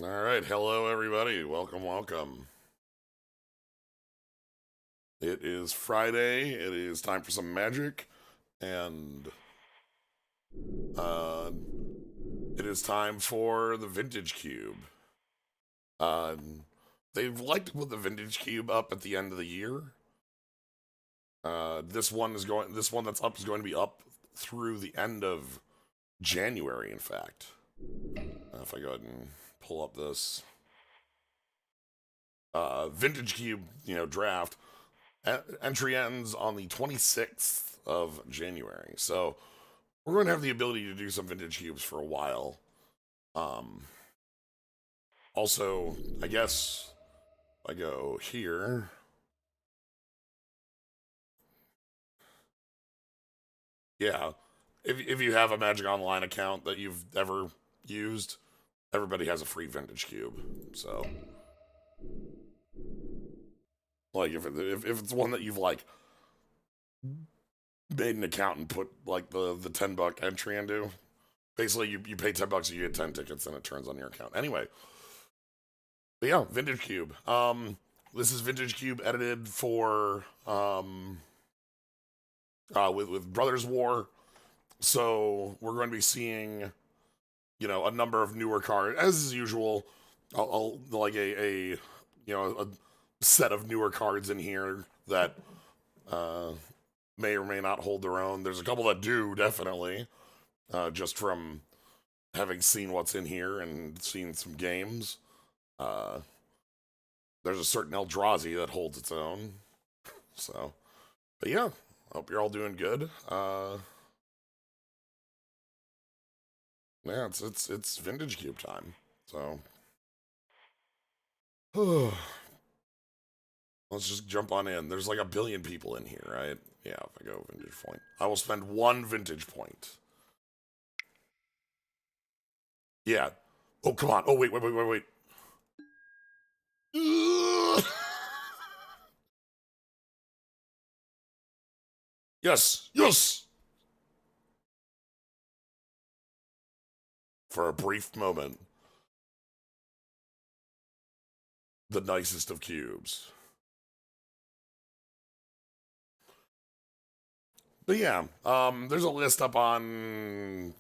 All right, hello everybody. Welcome, welcome. It is Friday. It is time for some magic, and uh, it is time for the Vintage Cube. Uh, they've liked to put the Vintage Cube up at the end of the year. This one is going. This one that's up is going to be up through the end of January. In fact, if I go ahead and pull up this Vintage Cube, draft. Entry ends on the 26th of January. So we're going to have the ability to do some vintage cubes for a while. Um, Also, I guess I go here. Yeah. If you have a Magic Online account that you've ever used, everybody has a free vintage cube. So, like, if it's one that you've like made an account and put like the $10 entry into, basically you pay $10 and you get 10 tickets and it turns on your account. Anyway, but yeah, Vintage Cube. This is Vintage Cube edited for with Brothers War. So we're going to be seeing, a number of newer cards as usual. I'll like a set of newer cards in here that uh, may or may not hold their own. There's a couple that do definitely, just from having seen what's in here and seen some games. Uh, there's a certain Eldrazi that holds its own. So, but yeah, hope you're all doing good. Yeah, it's vintage cube time. So, let's just jump on in. There's like a billion people in here, right? Yeah, if I go vintage point, I will spend one vintage point. Yeah. Oh, come on. Oh, wait. Yes. For a brief moment, the nicest of cubes. But yeah, there's a list up on.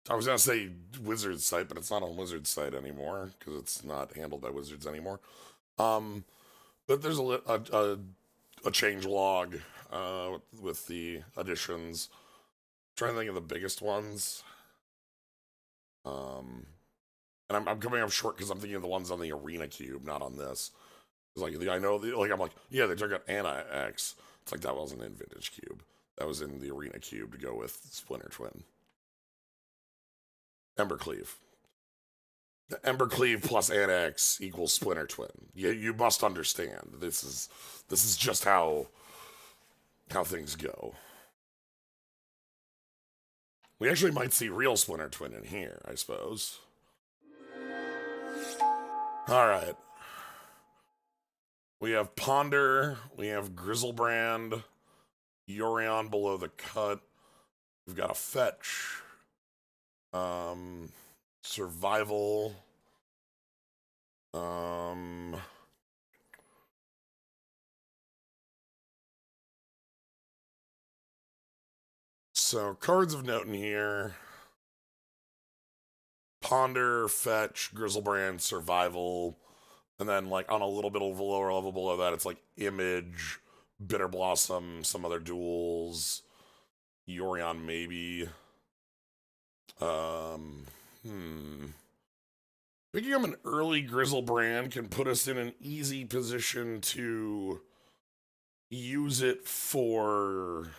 I was gonna say Wizards site, but it's not on Wizards site anymore because it's not handled by Wizards anymore. Um, but there's a change log with the additions. I'm trying to think of the biggest ones. Um, and I'm coming up short because I'm thinking of the ones on the Arena Cube, not on this. It's like I know, like I'm like, yeah, they took out Anna X. It's like that wasn't in Vintage Cube. That was in the Arena Cube to go with Splinter Twin. Embercleave. The Embercleave plus Annex equals Splinter Twin. You must understand. This is just how things go. We actually might see real Splinter Twin in here, I suppose. All right. We have Ponder. We have Grizzlebrand. Yorion below the cut. We've got a fetch. Survival. Um, so cards of note in here: Ponder, Fetch, Grizzlebrand, Survival, and then like on a little bit of a lower level below that, it's like Image, Bitter Blossom, some other duels, Yorion maybe. Um, hmm. Picking up an early Grizzlebrand can put us in an easy position to use it for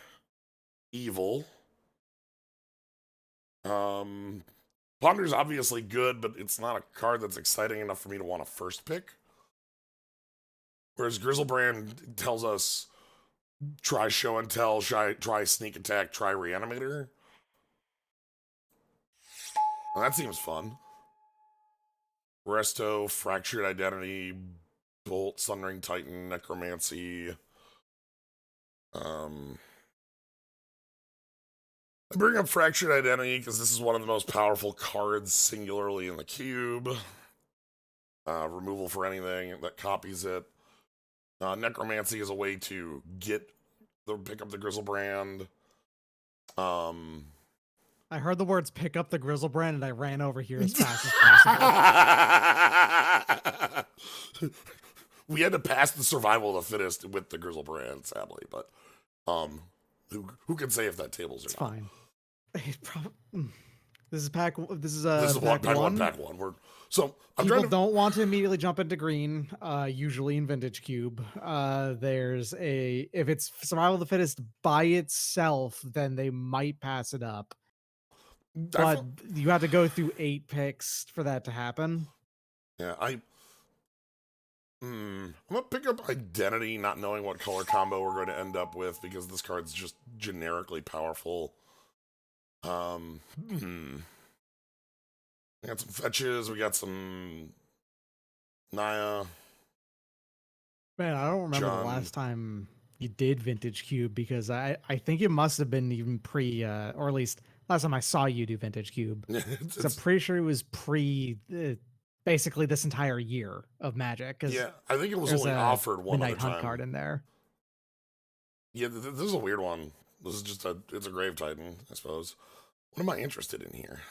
evil. Um, Ponder's obviously good, but it's not a card that's exciting enough for me to want to first pick. Whereas Grizzlebrand tells us try show and tell, try sneak attack, try reanimator. Well, that seems fun. Resto, fractured identity, bolt, Sunring Titan, necromancy. Um, I bring up Fractured Identity because this is one of the most powerful cards singularly in the cube. Removal for anything that copies it. Necromancy is a way to pick up the Grizzlebrand. I heard the words "pick up the Grizzlebrand" and I ran over here as fast as possible. We had to pass the survival of the fittest with the Grizzlebrand, sadly, but who can say if that tables or It's not? fine. This is pack. This is pack one. Pack one. I'm People don't want to immediately jump into green. Usually in Vintage Cube, there's if it's survival of the fittest by itself, then they might pass it up. But you have to go through 8 picks for that to happen. Yeah, I'm gonna pick up Identity, not knowing what color combo we're going to end up with because this card's just generically powerful. We got some fetches. We got some Naya. Man, I don't remember the last time you did Vintage Cube because I think it must have been even pre, or at least last time I saw you do Vintage Cube. So I'm pretty sure it was pre, basically this entire year of Magic. Yeah, I think it was only offered one Midnight other time. Hunt card in there. Yeah, this is a weird one. This is just it's a Grave Titan, I suppose. What am I interested in here?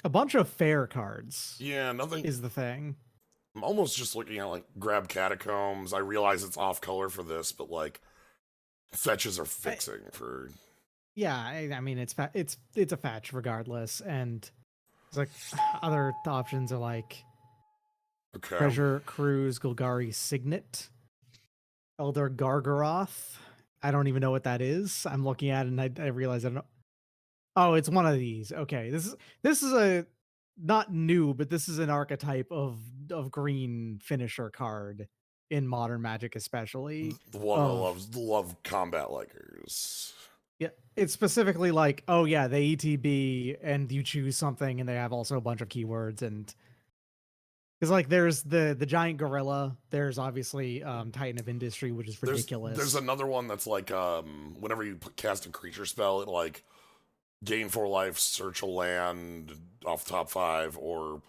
A bunch of fair cards. Yeah, nothing is the thing. I'm almost just looking at like grab Catacombs. I realize it's off color for this, but like fetches are fixing for. Yeah, I mean it's a fetch regardless, and it's like other options are like Treasure Cruise, Golgari Signet, Elder Gargaroth. I don't even know what that is. I'm looking at it and I realize I don't know. Oh, it's one of these. Okay, this is a not new, but this is an archetype of green finisher card in modern Magic, especially. The one that love combat likers. Yeah, it's specifically like, oh yeah, they ETB and you choose something, and they have also a bunch of keywords, and it's like there's the giant gorilla. There's obviously Titan of Industry, which is ridiculous. There's another one that's like whenever you cast a creature spell, it like gain 4 life, search a land off top 5, or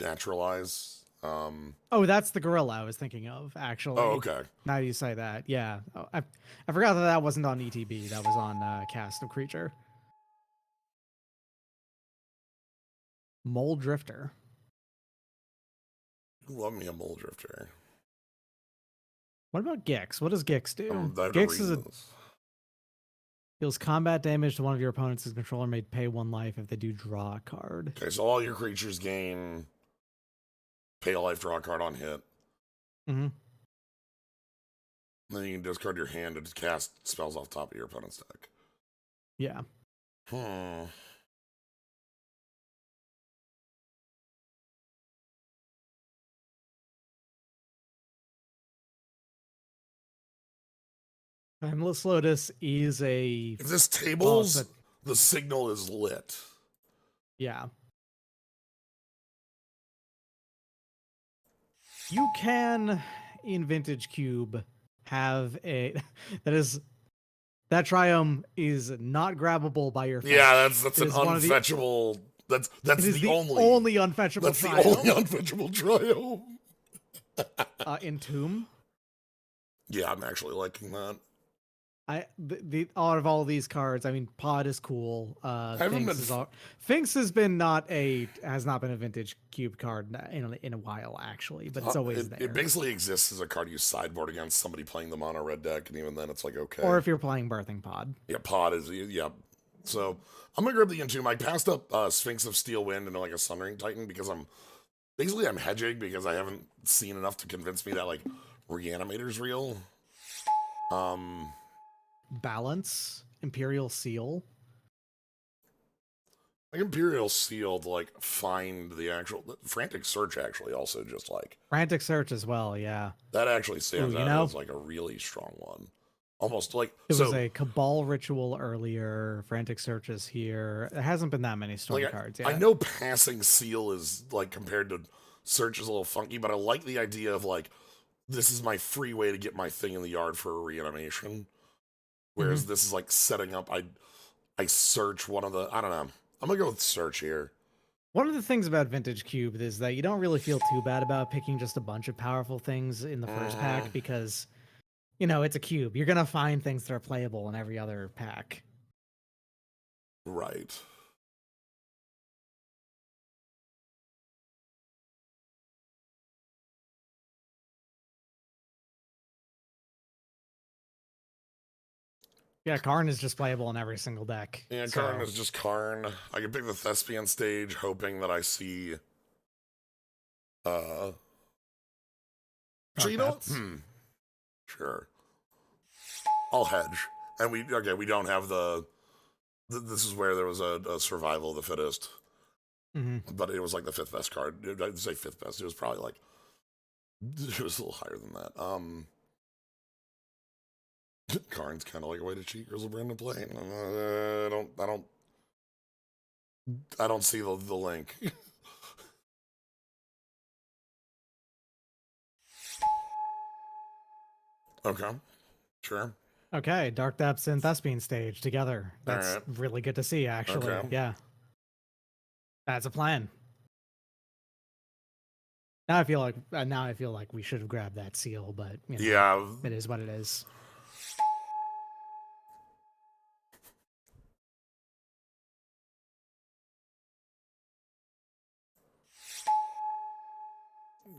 naturalize. Oh, that's the gorilla I was thinking of, actually. Oh, okay. Now you say that, yeah. Oh, I forgot that wasn't on ETB. That was on cast of creature. Mulldrifter. Love me a Mulldrifter. What about Gix? What does Gix do? Gix is deals combat damage to one of your opponents' controller, made pay 1 life if they do draw a card. Okay, so all your creatures gain pay a life, draw a card on hit. Mm-hmm. Then you can discard your hand to cast spells off top of your opponent's deck. Yeah. Timeless Lotus is a... If this tables, the signal is lit. Yeah. You can, in Vintage Cube, have a... That Triumph is not grabbable by your fetch. Yeah, that's an unfetchable... That's the only unfetchable That's Triumph. the only unfetchable Triumph. Entomb? Yeah, I'm actually liking that. Out of all these cards, I mean, Pod is cool. Finks has not been a Vintage Cube card in a while, actually, but it's always there. It basically exists as a card you sideboard against somebody playing the mono red deck, and even then it's like, okay. Or if you're playing Birthing Pod. Yeah, Pod is, yeah. So I'm gonna grab the Entomb. I passed up Sphinx of Steel Wind into like a Sundering Titan because I'm hedging because I haven't seen enough to convince me that like Reanimator's real. Balance, Imperial Seal. Like Imperial Seal to like find the actual Frantic Search actually also just like Frantic Search as well, yeah. That actually stands out as like a really strong one. Almost like it was a Cabal Ritual earlier. Frantic Search is here. There hasn't been that many strong cards yet. I know Passing Seal is like compared to search is a little funky, but I like the idea of like, this is my free way to get my thing in the yard for a reanimation. Whereas this is like setting up, I search one of the, I don't know. I'm gonna go with search here. One of the things about Vintage Cube is that you don't really feel too bad about picking just a bunch of powerful things in the first pack because, you know, it's a cube. You're gonna find things that are playable in every other pack. Right. Yeah, Karn is just playable in every single deck. Yeah, Karn is just Karn. I can pick the Thespian stage, hoping that I see. So you know what? Sure. I'll hedge, and we don't have the. This is where there was a survival of the fittest, but it was like the 5th best card. I'd say 5th best. It was probably like. It was a little higher than that. Karn's kind of like a way to cheat Grizzlebrand to play. I don't see the link. Okay, sure. Okay, Dark Depths and Thespian stage together. That's really good to see, actually. Okay. Yeah. That's a plan. Now I feel like we should have grabbed that seal, but you know, yeah, it is what it is.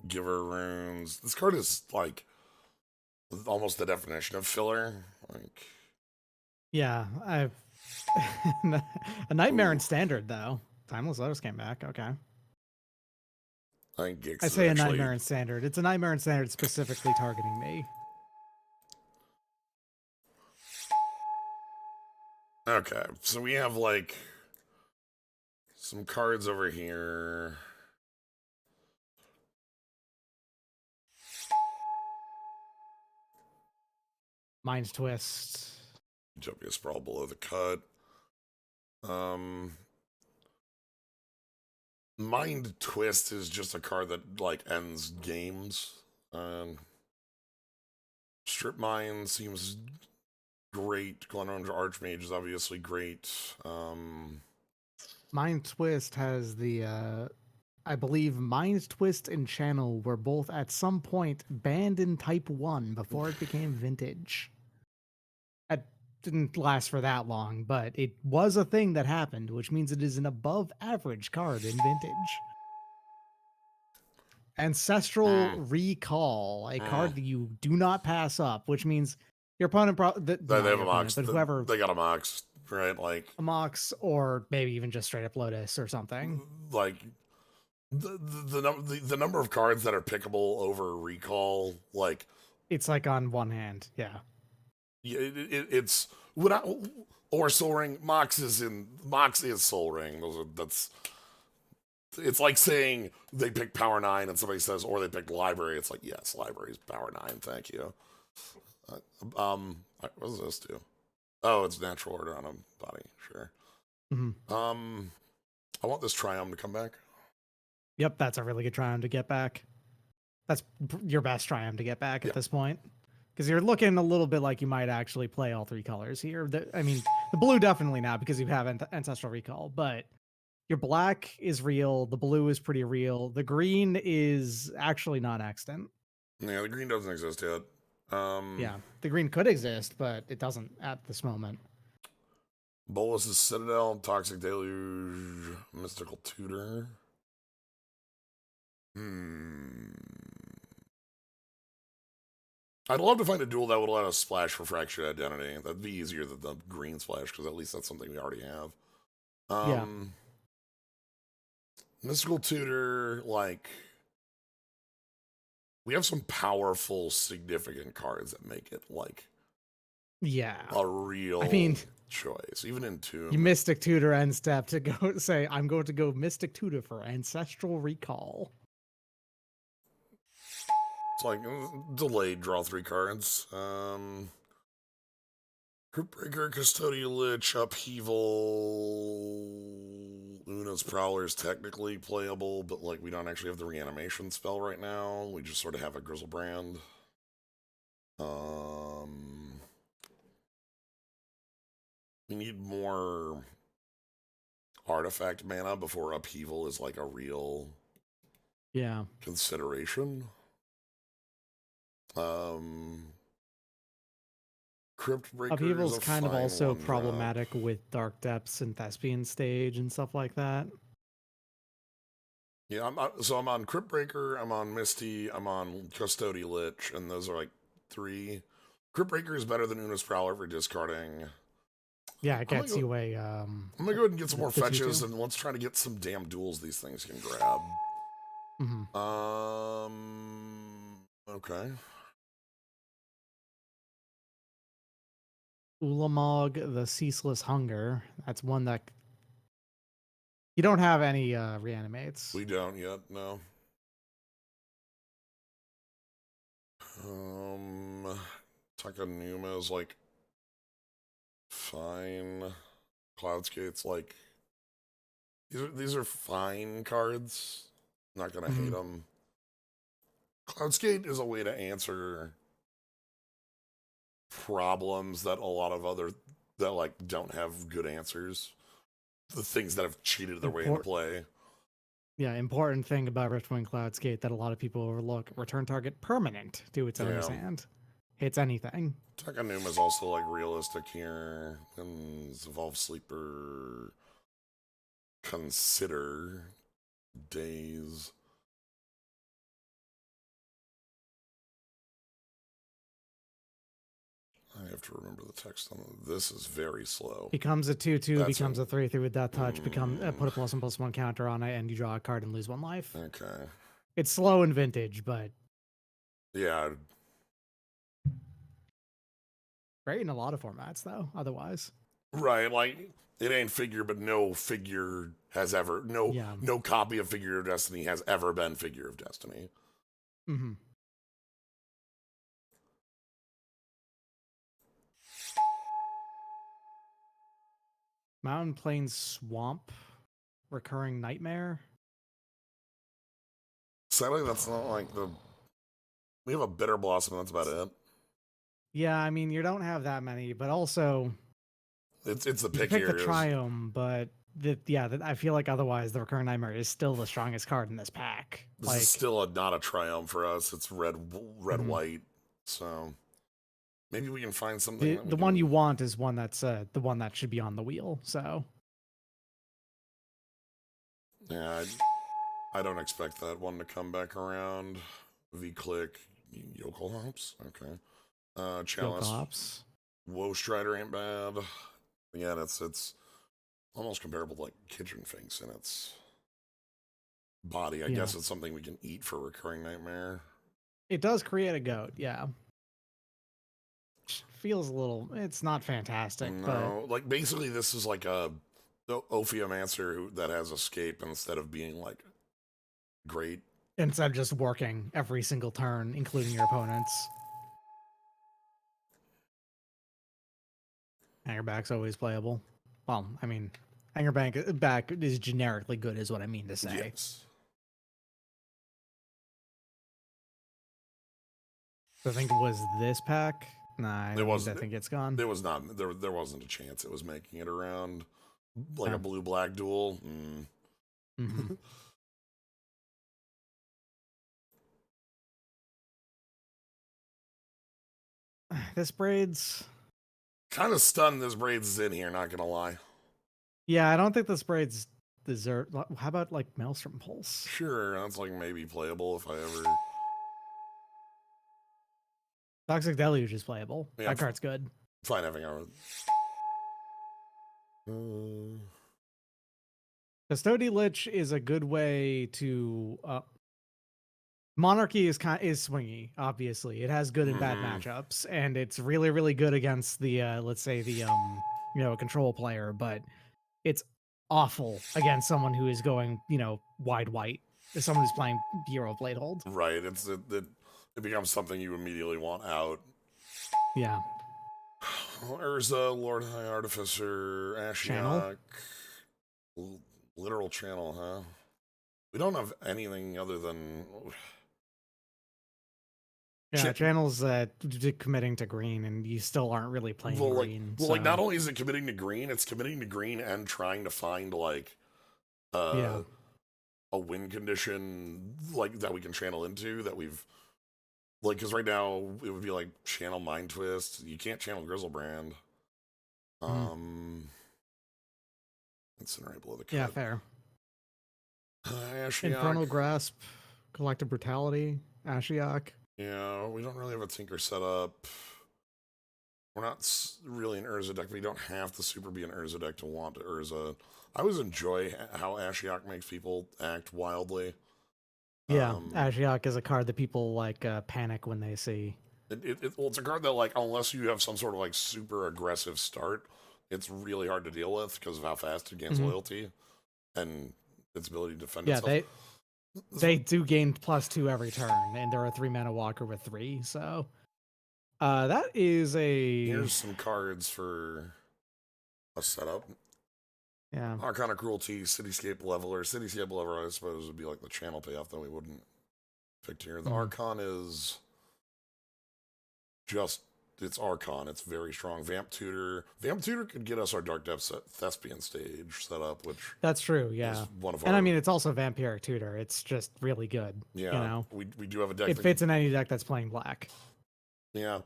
Giver runes. This card is like almost the definition of filler. Like, yeah, I've a Nightmare in Standard though. Timeless Letters came back. Okay. I think I say a Nightmare in Standard. It's a Nightmare in Standard specifically targeting me. Okay, so we have like some cards over here. Mind Twist. Utopia Sprawl below the cut. Mind Twist is just a card that like ends games. Strip Mine seems great. Glenroger Archmage is obviously great. Mind Twist has the I believe Mind Twist and Channel were both at some point banned in Type 1 before it became Vintage. That didn't last for that long, but it was a thing that happened, which means it is an above average card in Vintage. Ancestral Recall, a card that you do not pass up, which means your opponent they have a Mox, but whoever they got a Mox, right? Like a Mox, or maybe even just straight up Lotus or something. Like the number of cards that are pickable over Recall, like it's like on one hand, yeah. It's or Soul Ring. Mox is Soul Ring. It's like saying they pick Power 9 and somebody says, or they picked Library. It's like, yes, Library's Power 9. Thank you. What does this do? Oh, it's Natural Order on a body. Sure. I want this Triumph to come back. Yep, that's a really good Triumph to get back. That's your best Triumph to get back at this point. Because you're looking a little bit like you might actually play all 3 colors here. I mean, the blue definitely now because you have Ancestral Recall, but your black is real. The blue is pretty real. The green is actually non-extant. Yeah, the green doesn't exist yet. Yeah, the green could exist, but it doesn't at this moment. Bolus's Citadel, Toxic Deluge, Mystical Tutor. I'd love to find a duel that would let us splash for Fractured Identity. That'd be easier than the green splash, because at least that's something we already have. Yeah. Mystical Tutor, like... We have some powerful, significant cards that make it, like... Yeah. A real choice, even in Tomb. You Mystic Tutor end step to go say, I'm going to go Mystic Tutor for Ancestral Recall. It's like delayed, draw 3 cards. Cryptbreaker, Custodial Lich, Upheaval. Una's Prowler is technically playable, but like we don't actually have the reanimation spell right now. We just sort of have a Grizzlebrand. We need more artifact mana before Upheaval is like a real consideration. Cryptbreaker Upheaval's is a kind of fine also one problematic with Dark Depths and Thespian Stage and stuff like that. Yeah, I'm on Cryptbreaker, I'm on Misty, I'm on Custodial Lich, and those are like 3. Cryptbreaker is better than Una's Prowler for discarding. Yeah, it gets you a. I'm gonna go ahead and get some more fetches, and let's try to get some damn duels these things can grab. Okay. Ulamog, the Ceaseless Hunger. That's one that you don't have any reanimates. We don't yet, no. Takanuma is like fine. Cloudskate's like these are fine cards. Not gonna hate them. Cloudskate is a way to answer problems that a lot of other that like don't have good answers. The things that have cheated their way into play. Yeah, important thing about Riftwing Cloudskate that a lot of people overlook: return target permanent to its owner's hand. Hits anything. Takanuma is also like realistic here. And Evolve Sleeper. Consider Days. I have to remember the text on this. Is very slow. Becomes a 2/2, becomes a 3/3 with Death Touch. Put a +1/+1 counter on it, and you draw a card and lose 1 life. Okay. It's slow in Vintage, but yeah, great in a lot of formats though. Otherwise, right? Like it ain't Figure, but no figure has ever no copy of Figure of Destiny has ever been Figure of Destiny. Mountain Plains Swamp, Recurring Nightmare. Sadly, that's not like the. We have a Bitter Blossom. That's about it. Yeah, I mean you don't have that many, but also it's the pick pick here. The Triome, but I feel like otherwise the Recurring Nightmare is still the strongest card in this pack. This is still not a Triumph for us. It's red white. So maybe we can find something. The one you want is one that's the one that should be on the wheel. So yeah, I don't expect that one to come back around. V-Click, Yokel Hops. Okay. Chalice. Yokel Hops. Woe Strider ain't bad. Again, it's almost comparable to like Kitchen Finks in its body. I guess it's something we can eat for Recurring Nightmare. It does create a goat, yeah. Feels a little. It's not fantastic. No, but like basically this is like the Ophiomancer that has escape instead of being like great. Instead of just working every single turn, including your opponents. Angerback's always playable. Well, I mean, Angerback is generically good, is what I mean to say. Yes. I think it was this pack. Nah, I think it's gone. There was not. There wasn't a chance it was making it around like a blue-black duel. This Braid's kind of stunned. This Braid's is in here. Not gonna lie. Yeah, I don't think this Braid's deserve. How about like Maelstrom Pulse? Sure, that's like maybe playable if I ever. Toxic Deluge is playable. Yeah, that card's good. Fine having our. Custodial Lich is a good way to. Monarchy is swingy. Obviously, it has good and bad matchups, and it's really really good against the let's say the control player, but it's awful against someone who is going wide white. If someone who's playing Bureau Bladehold. Right. It becomes something you immediately want out. Yeah. Urza, Lord High Artificer, Channel. Ashiok. Literal channel, huh? We don't have anything other than. Yeah, channel's committing to green, and you still aren't really playing green. Well, like not only is it committing to green, it's committing to green and trying to find like yeah. a win condition like that we can channel into that we've like because right now it would be like channel Mind Twist. You can't channel Grizzlebrand. Incinerate below the cut. Yeah, fair. Ashiok. Infernal Grasp, Collective Brutality, Ashiok. Yeah, we don't really have a Tinker set up. We're not really an Urza deck, but you don't have to super be an Urza deck to want to Urza. I always enjoy how Ashiok makes people act wildly. Yeah, Ashiok is a card that people like panic when they see. Well, it's a card that, like, unless you have some sort of like super aggressive start, it's really hard to deal with because of how fast it gains loyalty and its ability to defend itself. Yeah, they do gain +2 every turn, and they're a 3-mana walker with 3. So, that is a. Here's some cards for a setup. Yeah. Arcana Cruelty, Cityscape Leveler. Cityscape Leveler, I suppose, would be like the channel payoff that we wouldn't pick here. The Archon is just, it's Archon. It's very strong. Vamp Tutor. Vamp Tutor could get us our Dark Depths Thespian stage set up, which that's true, yeah. Is one of and I mean, it's also Vampiric Tutor. It's just really good. Yeah. You know? We do have a deck. It fits in any deck that's playing black. Yeah.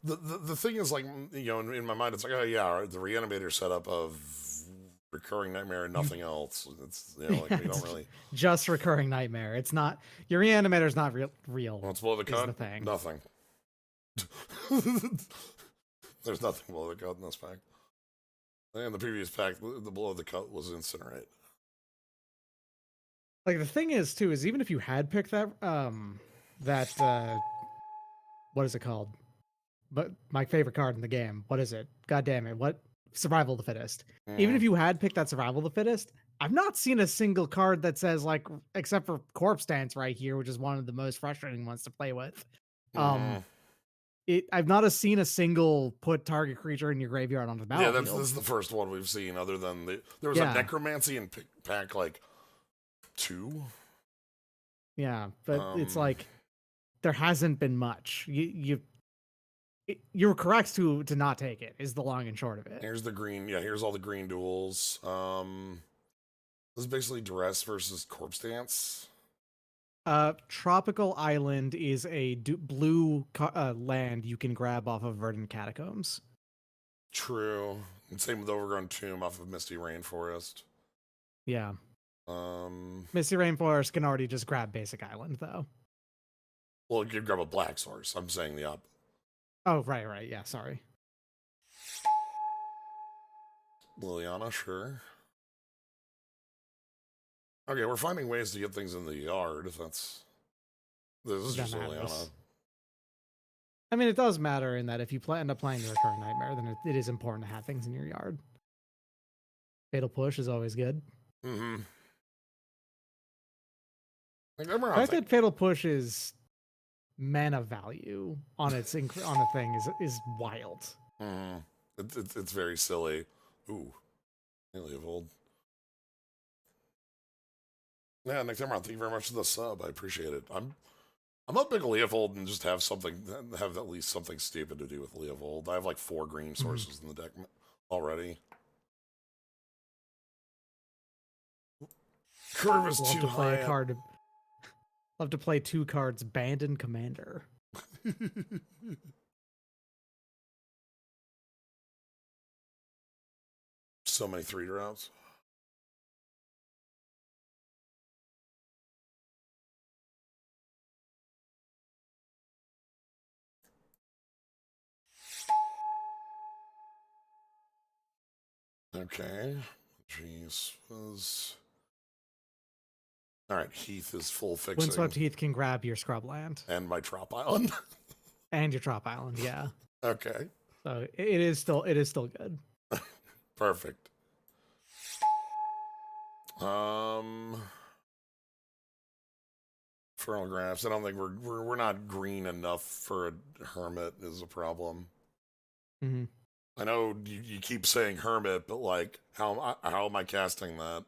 The thing is, like, you know, in my mind, it's like, oh, yeah, the Reanimator setup of Recurring Nightmare and nothing else. It's, you know, like we don't really just Recurring Nightmare. It's not your Reanimator's not real. What's below the cut? The thing. Nothing. There's nothing below the cut in this pack. And the previous pack, the below the cut was Incinerate. Like the thing is too is even if you had picked that what is it called? But my favorite card in the game. What is it? God damn it! What? Survival of the Fittest. Even if you had picked that Survival of the Fittest, I've not seen a single card that says, like, except for Corpse Dance right here, which is one of the most frustrating ones to play with. I've not seen a single put target creature in your graveyard onto the battlefield. Yeah, this is the first one we've seen. Other than there was a Necromancy in pack like 2. Yeah, but it's like there hasn't been much. You're correct to not take it, is the long and short of it. Here's the green. Yeah, here's all the green duels. This is basically Duress versus Corpse Dance. Tropical Island is a blue land you can grab off of Verdant Catacombs. True. And same with Overgrown Tomb off of Misty Rainforest. Yeah. Misty Rainforest can already just grab basic island, though. Well, you can grab a black source. I'm saying the opposite. Oh, right. Yeah, sorry. Liliana, sure. Okay, we're finding ways to get things in the yard. This is just Liliana. I mean, it does matter in that if you end up playing the Recurring Nightmare, then it is important to have things in your yard. Fatal Push is always good. Mm-hmm. The fact that Fatal Push is mana value on its on a thing is wild. Mm-hmm. It's very silly. Ooh, Leovold. Yeah, Nick Timron, thank you very much for the sub. I appreciate it. I'm a big Leovold and just have at least something stupid to do with Leovold. I have like 4 green sources in the deck already. Curve is too high. Love to play 2 cards, Abandoned Commander. So many 3-drops. Okay. Jeez. All right, Heath is full fixing. Windswept Heath can grab your Scrubland. And my Trop Island. And your Trop Island, yeah. Okay. So it is still good. Perfect. Infernal Grasp. I don't think we're not green enough for a Hermit is a problem. Mm-hmm. I know you keep saying hermit, but like, how am I casting that?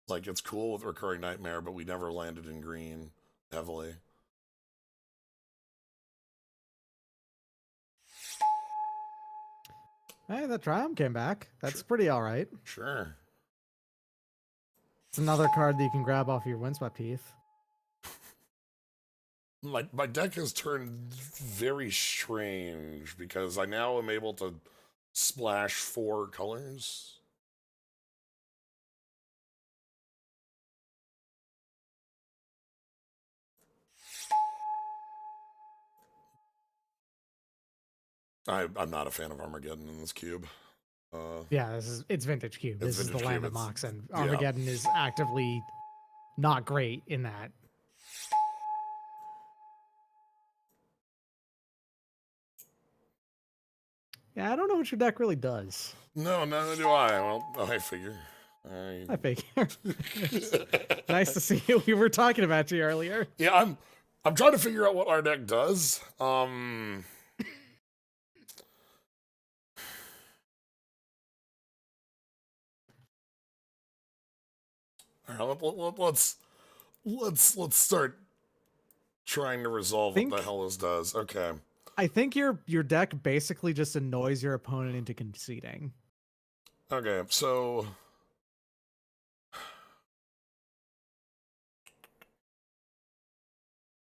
Like, it's cool with recurring nightmare, but we never landed in green heavily. Hey, the Triumph came back. That's Sure. pretty all right. Sure. It's another card that you can grab off your Windswept Heath. My deck has turned very strange because I now am able to splash 4 colors. I'm not a fan of Armageddon in this cube. Yeah, it's Vintage Cube. It's This is the Vintage land Cube. of It's Moxen. yeah. Armageddon is actively not great in that. Yeah, I don't know what your deck really does. No, neither do I. Well, I figure. I figure. Nice to see you. We were talking about you earlier. Yeah, I'm trying to figure out what our deck does. All right, let's start trying to resolve what the hell this does. Okay. I think your deck basically just annoys your opponent into conceding. Okay, so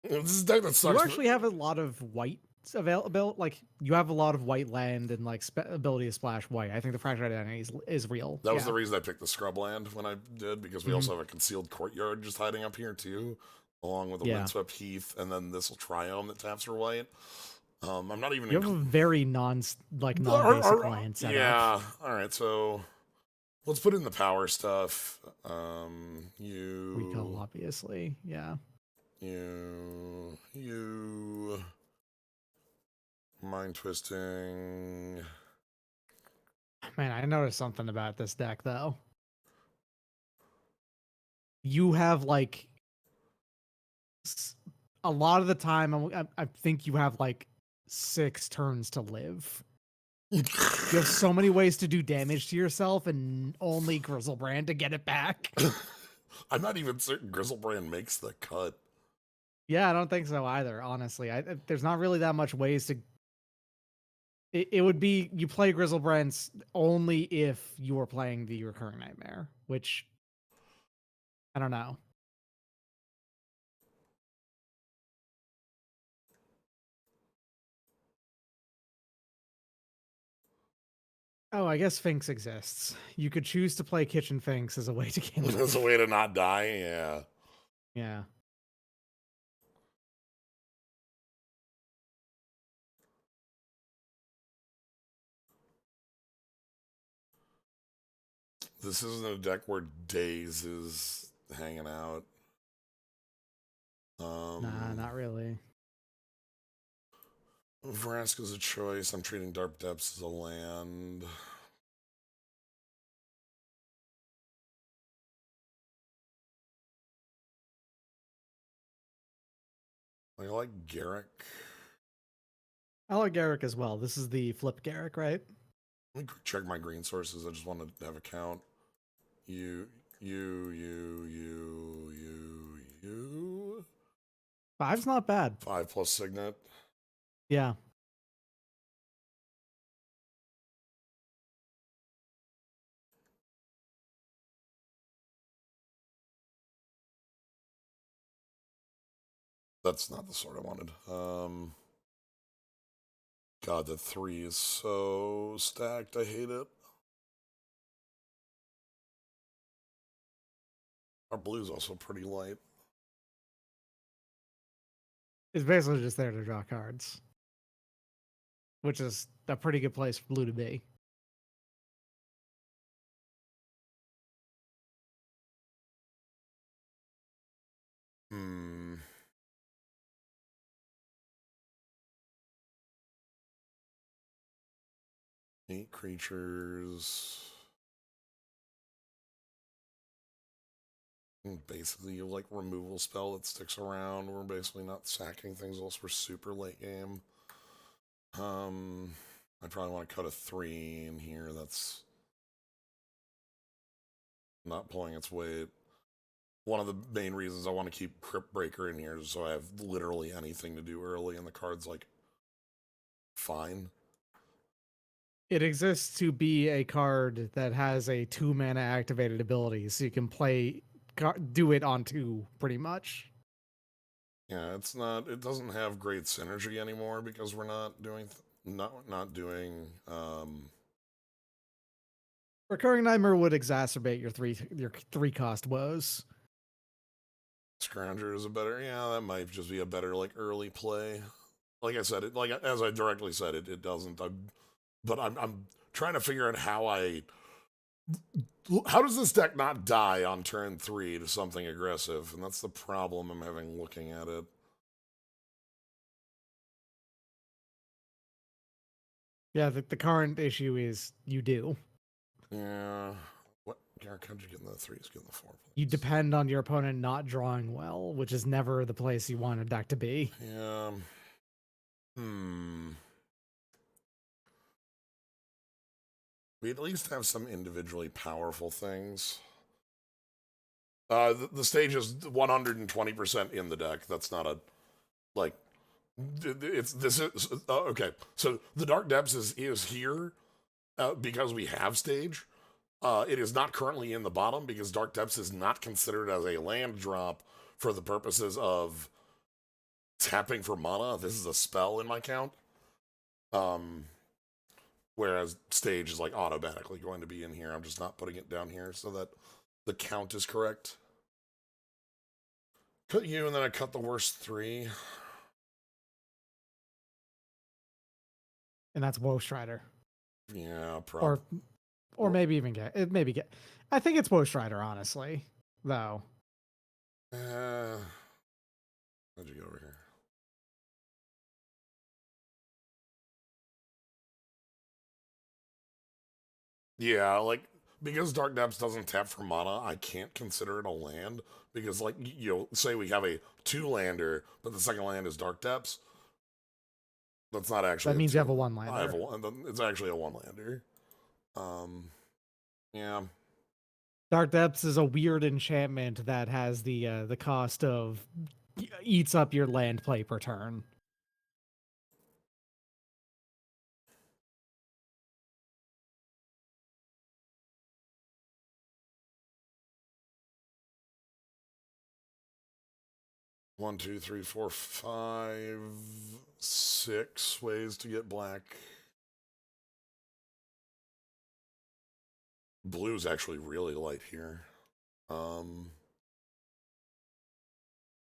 this is a deck that sucks. You actually have a lot of white available. Like you have a lot of white land and like ability to splash white. I think the Fractured Identity is real. That was the reason I picked the scrubland when I did, because we Mhm. also have a concealed courtyard just hiding up here too, along with a windswept heath, and then this will triome that taps for white. I'm not even. You have a very non-basic land setup. Yeah. All right. So let's put in the power stuff. Recall, obviously. Yeah. You mind twisting. Man, I noticed something about this deck though. You have like a lot of the time. I think you have like 6 turns to live. You have so many ways to do damage to yourself, and only Grizzlebrand to get it back. I'm not even certain Grizzlebrand makes the cut. Yeah, I don't think so either. Honestly, there's not really that much ways to. It would be you play Grizzlebrand only if you were playing the Recurring Nightmare, which I don't know. Oh, I guess Finks exists. You could choose to play Kitchen Finks as a way to gain life. As a way to not die, yeah. Yeah. This isn't a deck where Daze is hanging out. Nah, not really. Vraska's a choice. I'm treating Dark Depths as a land. I like Garrick. I like Garrick as well. This is the flip Garrick, right? Let me check my green sources. I just want to have a count. You. 5's not bad. 5 plus Signet. Yeah. That's not the sort I wanted. God, the 3 is so stacked. I hate it. Our blue's also pretty light. It's basically just there to draw cards, which is a pretty good place for blue to be. Hmm. 8 creatures. Basically, you have like removal spell that sticks around. We're basically not sacking things else for super late game. I probably want to cut a 3 in here. That's not pulling its weight. One of the main reasons I want to keep Crypt Breaker in here is so I have literally anything to do early, and the card's like fine. It exists to be a card that has a 2-mana activated ability, so you can do it on 2 pretty much. Yeah, it's not. It doesn't have great synergy anymore because we're not doing not doing. Recurring Nightmare would exacerbate your 3 cost woes. Scrounger is a better. Yeah, that might just be a better like early play. Like I said, it like as I directly said, it doesn't. I'm trying to figure out how does this deck not die on turn 3 to something aggressive, and that's the problem I'm having looking at it. Yeah, the current issue is you do. Yeah. What? How'd you get in the 3s? Get in the 4. Please. You depend on your opponent not drawing well, which is never the place you want a deck to be. Yeah. We at least have some individually powerful things. The stage is 120% in the deck. That's not a like. This is okay. So the Dark Depths is here because we have stage. It is not currently in the bottom because Dark Depths is not considered as a land drop for the purposes of tapping for mana. This is a spell in my count. Whereas stage is like automatically going to be in here. I'm just not putting it down here so that the count is correct. Cut you, and then I cut the worst 3. And that's Woe Strider. Yeah, probably. Or maybe even get. I think it's Woe Strider, honestly, though. How'd you get over here? Yeah, like, because Dark Depths doesn't tap for mana, I can't consider it a land. Because, like, say we have a 2-lander, but the second land is Dark Depths. That's not actually. That means you have a 1-lander. I have it's actually a 1-lander. Yeah. Dark Depths is a weird enchantment that has the cost of eats up your land play per turn. One, 2, 3, 4, 5, 6 ways to get black. Blue's actually really light here.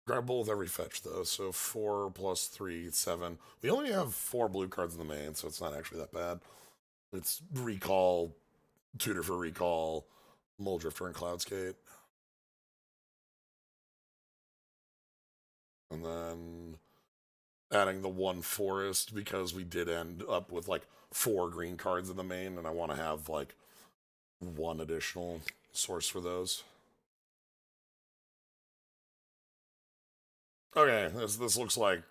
Grab both every fetch though, so 4 plus 3, 7. We only have 4 blue cards in the main, so it's not actually that bad. It's Recall, Tutor for Recall, Mulldrifter, and Cloudskate. And then adding the 1 forest because we did end up with like 4 green cards in the main, and I want to have like 1 additional source for those. Okay, this looks like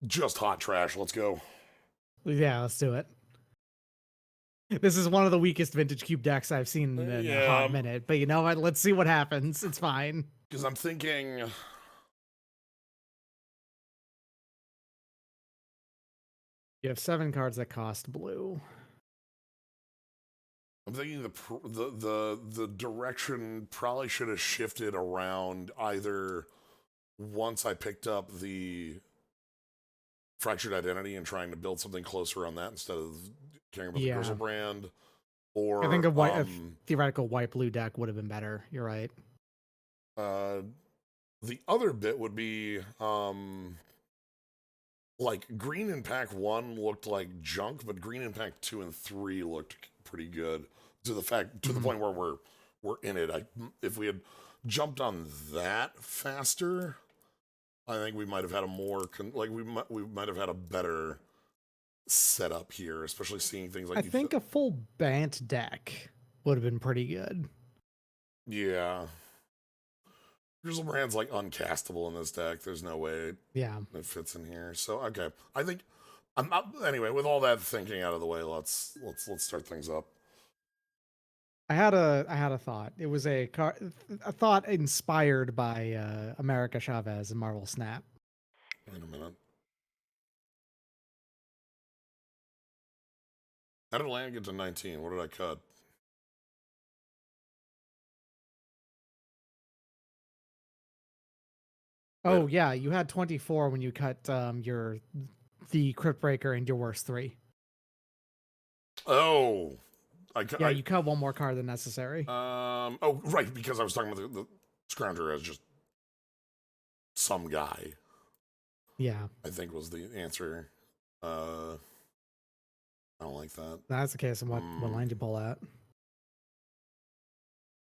just hot trash. Let's go. Yeah, let's do it. This is one of the weakest Vintage Cube decks I've seen in a hot minute, but you know what? Let's see what happens. It's fine. Because I'm thinking... You have 7 cards that cost blue. I'm thinking the direction probably should have shifted around either once I picked up the Fractured Identity and trying to build something closer on that instead of caring about the Grizzlebrand, or I think a theoretical white-blue deck would have been better. You're right. The other bit would be like green in pack 1 looked like junk, but green in pack 2 and 3 looked pretty good to the point where we're in it. If we had jumped on that faster, I think we might have had we might have had a better setup here, especially seeing things like I think a full Bant deck would have been pretty good. Yeah. Grizzlebrand's like uncastable in this deck. There's no way it fits in here. So okay. I think Anyway, with all that thinking out of the way, let's start things up. I had a thought. It was a thought inspired by America Chavez and Marvel Snap. Wait a minute. How did land get to 19? What did I cut? Oh yeah, you had 24 when you cut the Crypt Breaker and your worst 3. Oh, you cut one more card than necessary. Oh, right, because I was talking about the Scrounger as just some guy. Yeah, I think was the answer. I don't like that. That's the case. And what line did you pull at?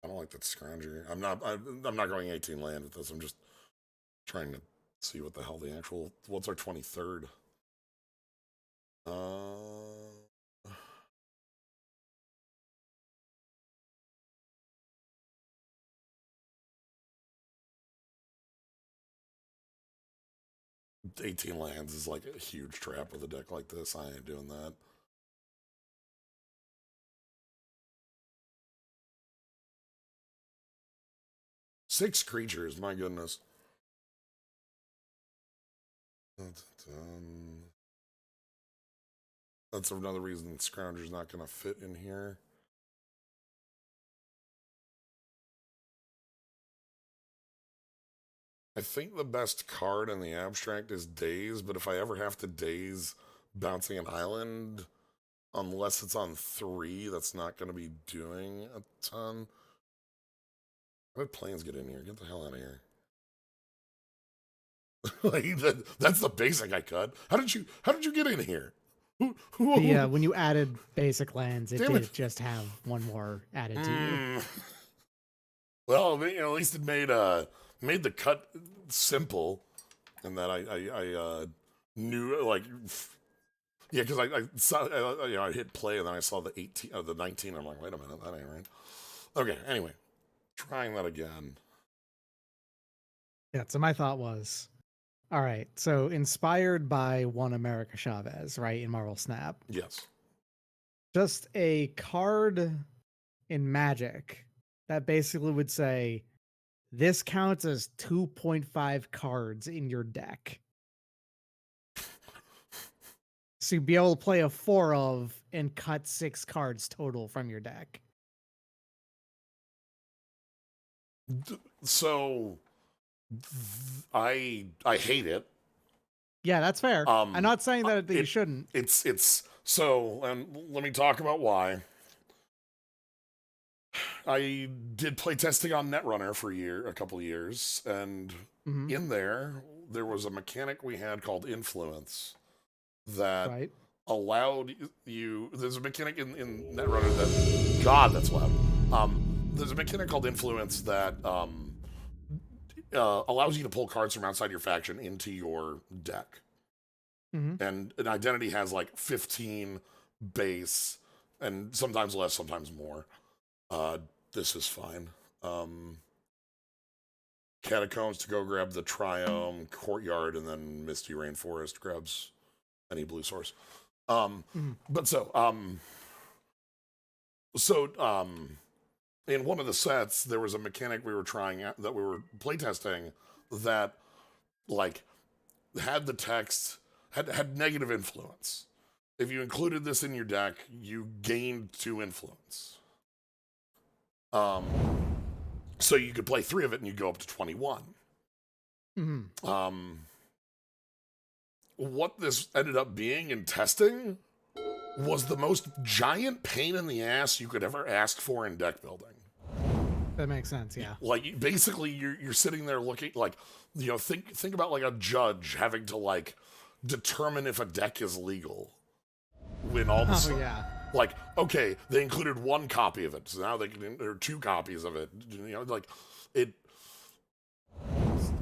I don't like that Scrounger. I'm not going 18 land with this. I'm just trying to see what the hell the actual. What's our 23rd? 18 lands is like a huge trap with a deck like this. I ain't doing that. Six creatures, my goodness. That's another reason Scrounger's not going to fit in here. I think the best card in the abstract is Daze, but if I ever have to Daze bouncing an island, unless it's on 3, that's not going to be doing a ton. How did planes get in here? Get the hell out of here. Like, that's the basic I cut. How did you get in here? When you added basic lands, it did just have one more added to you. Well, at least it made the cut simple, and that I knew, like, yeah, because I saw, I hit play and then I saw the 18 the 19. I'm like, wait a minute, that ain't right. Okay, anyway, trying that again. Yeah, so my thought was, all right, so inspired by one America Chavez, right, in Marvel Snap. Yes. Just a card in Magic that basically would say, this counts as 2.5 cards in your deck. So you'd be able to play a 4 of and cut 6 cards total from your deck. So I hate it. Yeah, that's fair. I'm not saying that you shouldn't. It's so, and let me talk about why. I did play testing on Netrunner for a couple of years, and in there was a mechanic we had called Influence that allowed you. There's a mechanic in Netrunner that, God, that's loud. There's a mechanic called Influence that allows you to pull cards from outside your faction into your deck. And an identity has like 15 base, and sometimes less, sometimes more. This is fine. Catacombs to go grab the Triome, Courtyard, and then Misty Rainforest grabs any blue source. But in one of the sets, there was a mechanic we were trying out, that we were playtesting, that like had the text had negative influence. If you included this in your deck, you gained 2 influence. So you could play 3 of it and you go up to 21. What this ended up being in testing was the most giant pain in the ass you could ever ask for in deck building. That makes sense, yeah. Like, basically, you're sitting there looking, like, think about like a judge having to like determine if a deck is legal. When all of a sudden, like, okay, they included 1 copy of it, so now there are 2 copies of it. Like it.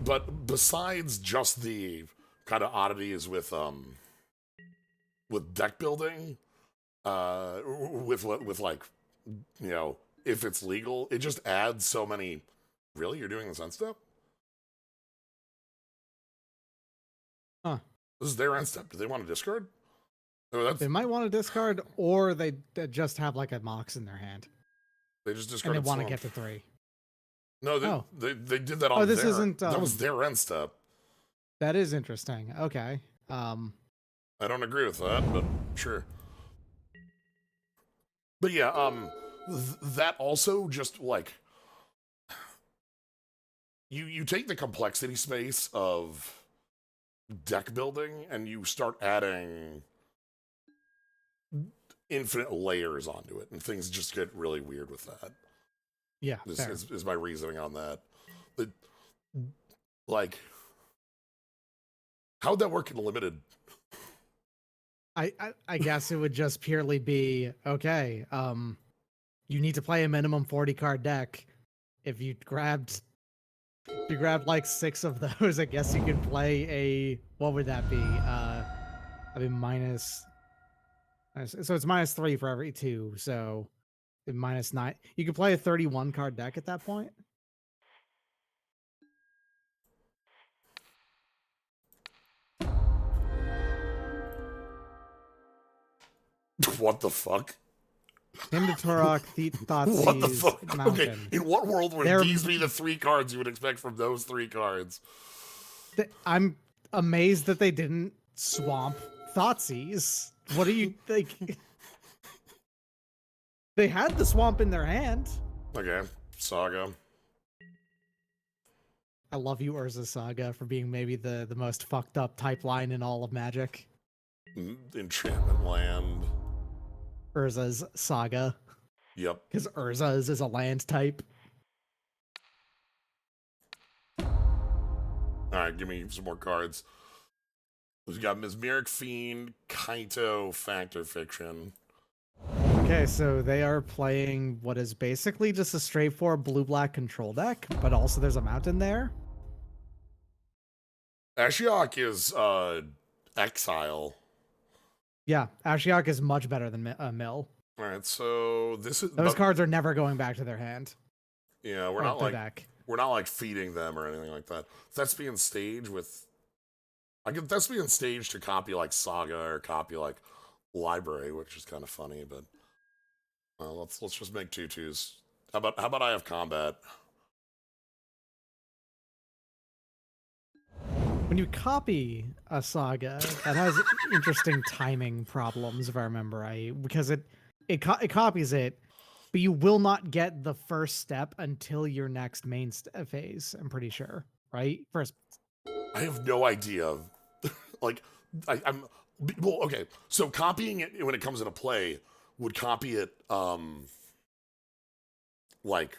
But besides just the kind of oddities with deck building, with like, if it's legal, it just adds so many. Really, you're doing this end step? Huh? This is their end step. Do they want to discard? Oh, They might want to discard, or they just have like a Mox in their hand, they just and they discarded want to Swamp. get to 3. No, Oh, they did that oh, on this their isn't. that was their end step. That is interesting. Okay. I don't agree with that, but sure. But yeah, that also just like you take the complexity space of deck building and you start adding infinite layers onto it, and things just get really weird with that. Yeah. This Fair. is my reasoning on that. The, like, how'd that work in limited? I guess it would just purely be okay. You need to play a minimum 40 card deck. If you grabbed like 6 of those, I guess you can play a, what would that be? I mean so it's -3 for every 2, so -9. You could play a 31 card deck at that point. What the fuck? Hymn to Turok, What the Thoughtseize, fuck? Mountain. Okay, in what world would these be the 3 cards you would expect from those 3 cards? I'm amazed that they didn't swamp Thoughtseize. What do you think? They had the swamp in their hand. Okay, Saga. I love you, Urza Saga, for being maybe the most fucked up type line in all of Magic. Enchantment Land. Urza's Saga. Yep. Because Urza's is a land type. Alright, give me some more cards. We've got Mesmeric Fiend, Kaito, Factor Fiction. Okay, so they are playing what is basically just a straightforward blue-black control deck, but also there's a mountain there. Ashiok is Exile. Yeah, Ashiok is much better than Mill. Alright, so this is Those cards are never going back to their hand. Yeah, we're not like feeding them or anything like that. Thespian Stage with I get Thespian Stage to copy like Saga or copy like Library, which is kind of funny, but let's just make 2/2s. How about I have combat? When you copy a Saga, that has interesting timing problems, if I remember right, because it copies it, but you will not get the first step until your next main phase. I'm pretty sure, right? First, I have no idea. Like, I'm well, okay. So copying it when it comes into play would copy it, like,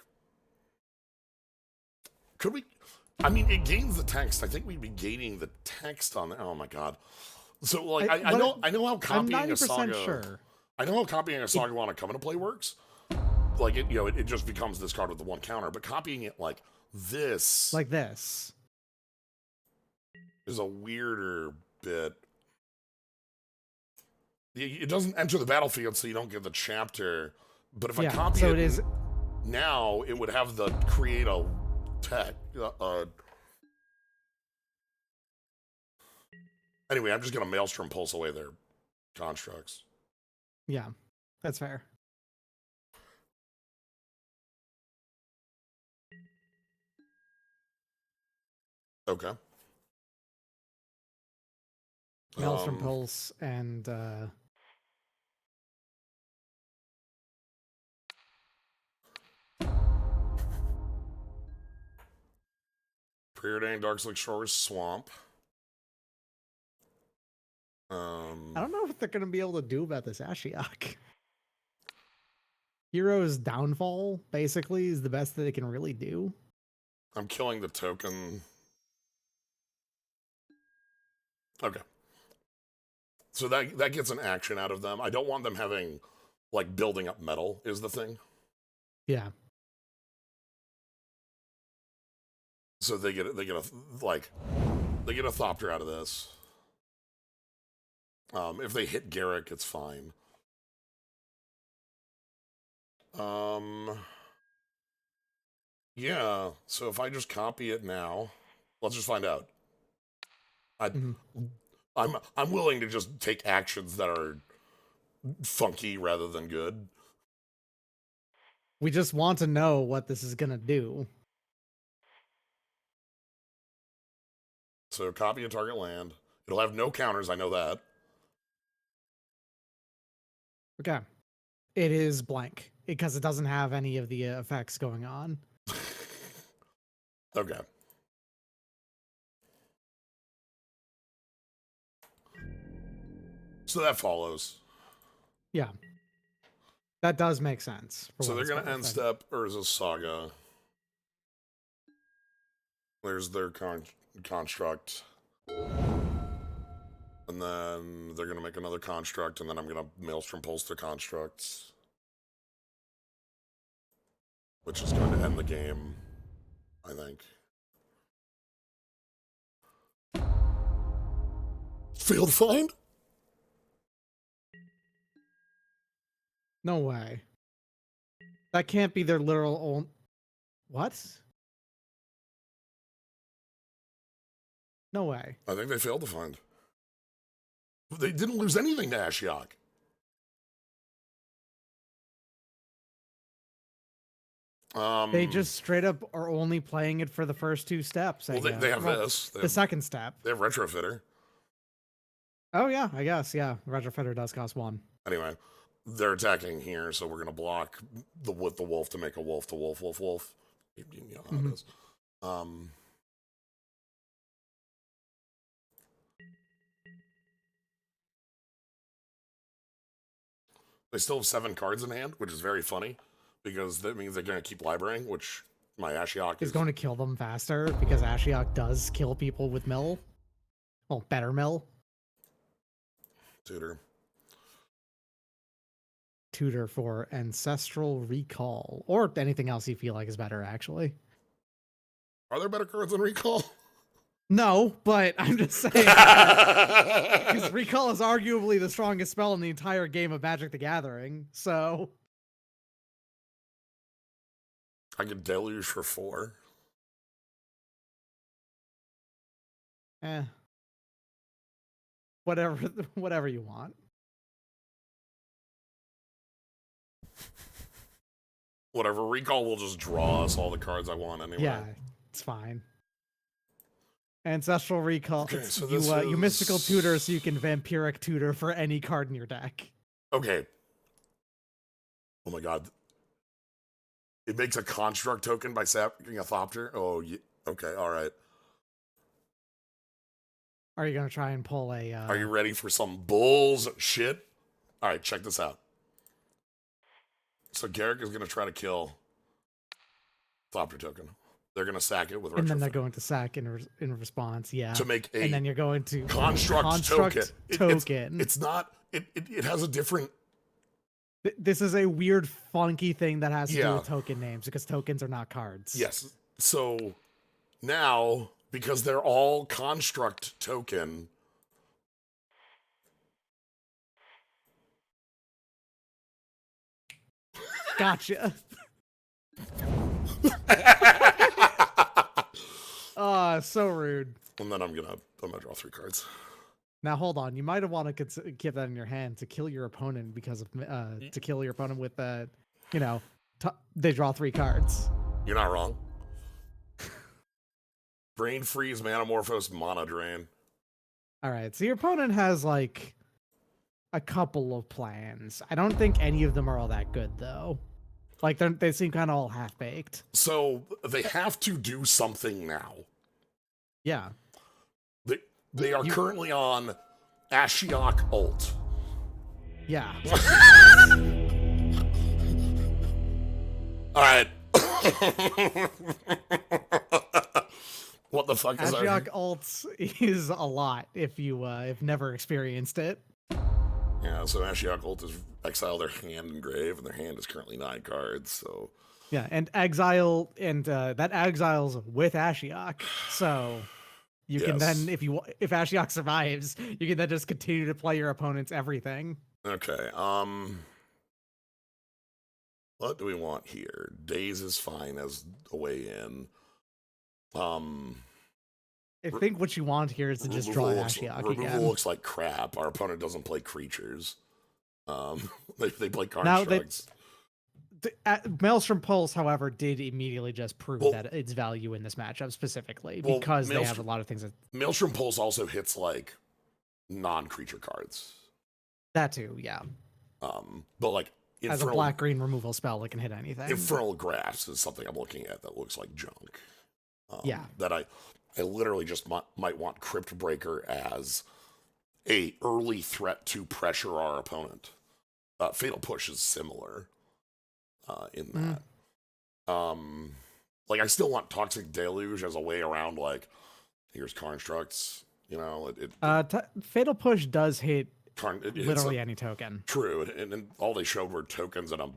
could we? I mean, it gains the text. I think we'd be gaining the text on. Oh my god. So like, I know how copying a Saga. Sure. I know how copying a Saga on a come into play works. Like it just becomes this card with the 1 counter. But copying it like this, is a weirder bit. It doesn't enter the battlefield, so you don't get the chapter. But if I copy it now, it would have the create a tech. Anyway, I'm just gonna Maelstrom pulse away their constructs. Yeah, that's fair. Okay. Maelstrom Pulse and Preordained Darkslick Shores Swamp. I don't know what they're gonna be able to do about this Ashiok. Hero's Downfall, basically, is the best that they can really do. I'm killing the token. Okay. So that gets an action out of them. I don't want them having, like, building up metal is the thing. Yeah. So they get a Thopter out of this. If they hit Garrick, it's fine. Yeah, so if I just copy it now, let's just find out. I'm willing to just take actions that are funky rather than good. We just want to know what this is gonna do. So copy a target land. It'll have no counters, I know that. Okay. It is blank because it doesn't have any of the effects going on. Okay. So that follows. Yeah. That does make sense. So they're going to end step Urza's Saga. There's their construct. And then they're going to make another construct, and then I'm going to Maelstrom Pulse their constructs. Which is going to end the game, I think. Field find? No way. That can't be their literal own. What? No way. I think they failed to find. They didn't lose anything to Ashiok. They just straight up are only playing it for the first two steps. Well, they have this. The second step. They have Retrofitter. Oh, yeah, I guess. Yeah, Retrofitter does cost 1. Anyway, they're attacking here, so we're going to block with the wolf to make a wolf to wolf, wolf, wolf. You know how it is. They still have 7 cards in hand, which is very funny, because that means they're going to keep librarying, which my Ashiok is going to kill them faster, because Ashiok does kill people with mill. Well, better mill. Tutor for Ancestral Recall, or anything else you feel like is better, actually. Are there better cards than Recall? No, but I'm just saying. Because Recall is arguably the strongest spell in the entire game of Magic the Gathering, so. I could Deluge for 4. Whatever you want. Whatever. Recall will just draw us all the cards I want anyway. Yeah, it's fine. Ancestral Recall. Okay, so you mystical tutor so you can vampiric tutor for any card in your deck. Okay. Oh my god. It makes a construct token by sacking a Thopter? Oh, yeah. Okay, alright. Are you going to try and pull a... Are you ready for some bullshit? Alright, check this out. So Garrick is going to try to kill Thopter token. They're going to sack it with Retrofitter. And then they're going to sack in response, yeah. To make a... And then you're going to... Construct token. Token. It's not... It has a different... This is a weird, funky thing that has to do with token names, because tokens are not cards. Yes. So now, because they're all construct token... Gotcha. So rude. And then I'm gonna draw 3 cards. Now hold on, you might have want to keep that in your hand to kill your opponent because of to kill your opponent with they draw 3 cards. You're not wrong. Brain Freeze, Manamorphose, Mana Drain. All right, so your opponent has like a couple of plans. I don't think any of them are all that good though. Like they seem kind of all half baked. So they have to do something now. Yeah. They are currently on Ashiok ult. Yeah. All right. What the fuck is Ashiok ult is a lot if you have never experienced it. Yeah, so Ashiok ult is exile their hand and grave, and their hand is currently 9 cards, so... Yeah, and exile, and that exiles with Ashiok, so you can then, if Ashiok survives, you can then just continue to play your opponent's everything. Okay, what do we want here? Daze is fine as a way in. I think what you want here is to just draw Ashiok removal again. looks like crap. Our opponent doesn't play creatures. They play Now constructs. Maelstrom Pulse, however, did immediately just prove Well, that its value in this matchup specifically well, because they have a lot of things. Maelstrom Pulse also hits like non-creature cards. That too, yeah. But like as a black-green removal spell, it can hit anything. Infernal Grasp is something I'm looking at that looks like junk. Yeah. That I literally just might want Crypt Breaker as a early threat to pressure our opponent. Fatal Push is similar in that. Like I still want Toxic Deluge as a way around like here's constructs. You know, Fatal Push does hit literally it's any token. True, and all they showed were tokens and a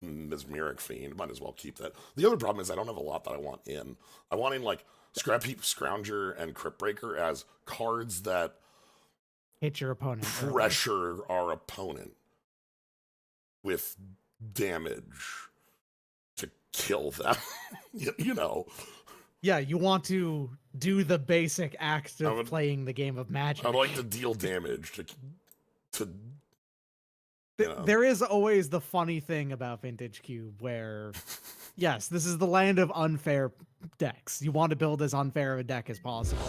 Mesmeric Fiend. Might as well keep that. The other problem is I don't have a lot that I want in. I want in like Scrap Heap, Scrounger, and Crypt Breaker as cards that hit your opponent, pressure our opponent with damage to kill them. you know. Yeah, you want to do the basic act of playing the game of Magic. I'd like to deal damage to There is always the funny thing about Vintage Cube where, yes, this is the land of unfair decks. You want to build as unfair of a deck as possible.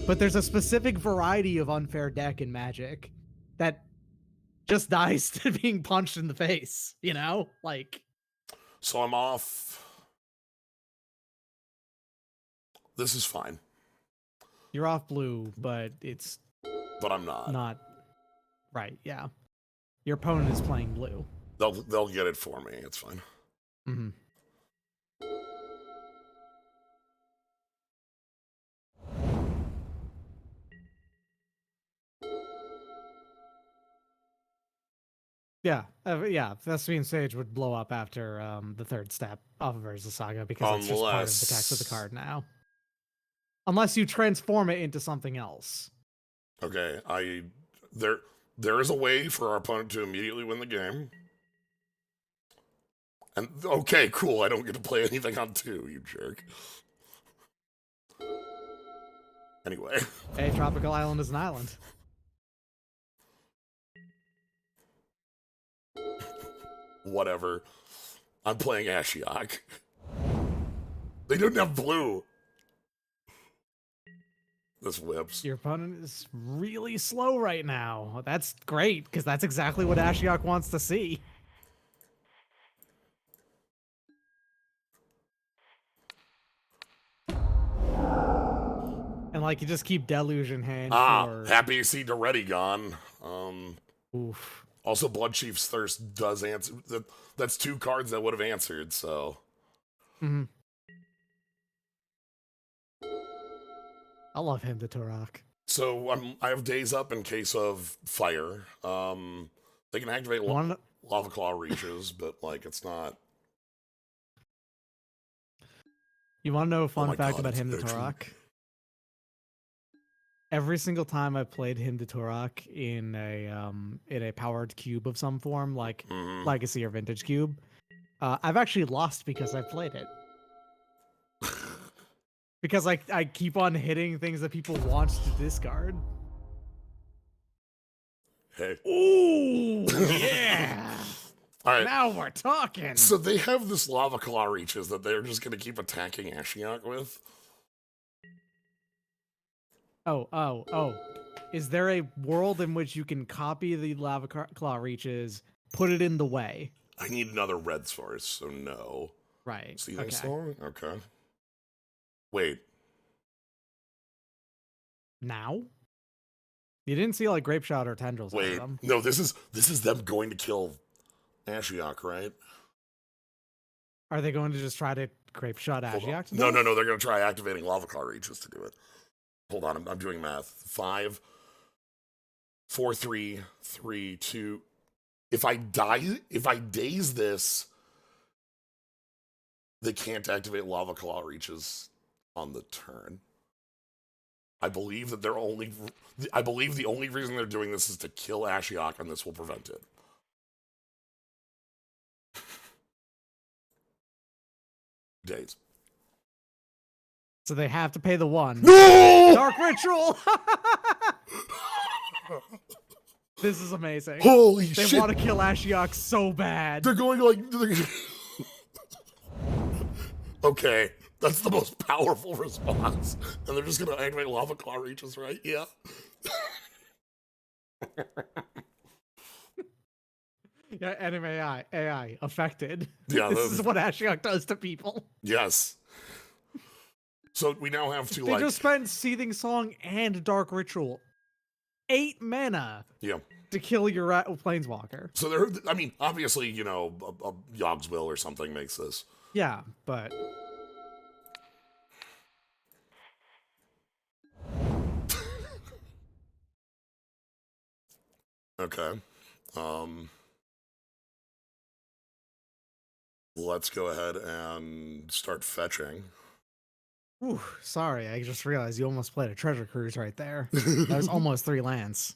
But there's a specific variety of unfair deck in Magic that just dies to being punched in the face, you know? Like. So I'm off. This is fine. You're off blue, but I'm not. Not right, yeah. Your opponent is playing blue. They'll get it for me. It's fine. Mm-hmm. Yeah, Thespian Sage would blow up after the third step off of Urza Saga because it's just part of the text of the card now. Unless you transform it into something else. Okay, there is a way for our opponent to immediately win the game. And okay, cool. I don't get to play anything on 2, you jerk. Anyway. Hey, Tropical Island is an island. Whatever. I'm playing Ashiok. They didn't have blue. This whips. Your opponent is really slow right now. That's great, because that's exactly what Ashiok wants to see. And like you just keep Deluge in hand. Happy to see Doretti gone. Oof. Also, Bloodchief's Thirst does answer. That's 2 cards that would have answered. So. Mm-hmm. I love him, the Turok. So I have days up in case of fire. They can activate Lava Claw Reaches, but like it's not. You want to know a fun fact about him, the Turok? Every single time I played him, the Turok, in a powered cube of some form, like Legacy or Vintage Cube, I've actually lost because I've played it. Because I keep on hitting things that people want to discard. Hey. Ooh, yeah. All right. Now we're talking. So they have this Lava Claw Reaches that they're just going to keep attacking Ashiok with. Oh. Is there a world in which you can copy the Lava Claw Reaches, put it in the way? I need another red source, so no. Right. Seething Storm? Okay. Wait. Now? You didn't see like Grape Shot or Tendrils. Wait. No, this is them going to kill Ashiok, right? Are they going to just try to Grape Shot Ashiok? No. They're going to try activating Lava Claw Reaches to do it. Hold on, I'm doing math. 5, 4, 3, 3, 2. If I daze this, they can't activate Lava Claw Reaches on the turn. I believe the only reason they're doing this is to kill Ashiok, and this will prevent it. Daze. So they have to pay the 1. No! Dark Ritual! This is amazing. Holy they shit! They want to kill Ashiok so bad. They're going like... Okay, that's the most powerful response. And they're just gonna activate Lava Claw Reaches, right? Yeah. Yeah, anime AI affected. Yeah, this is what Ashiok does to people. Yes. So we now have to they just spent Seething Song and Dark Ritual. 8 mana. Yeah. To kill your Planeswalker. So there, I mean, obviously, you know, a Yogg's Will or something makes this. Yeah, but okay. Let's go ahead and start fetching. Ooh, sorry, I just realized you almost played a Treasure Cruise right there. That was almost 3 lands.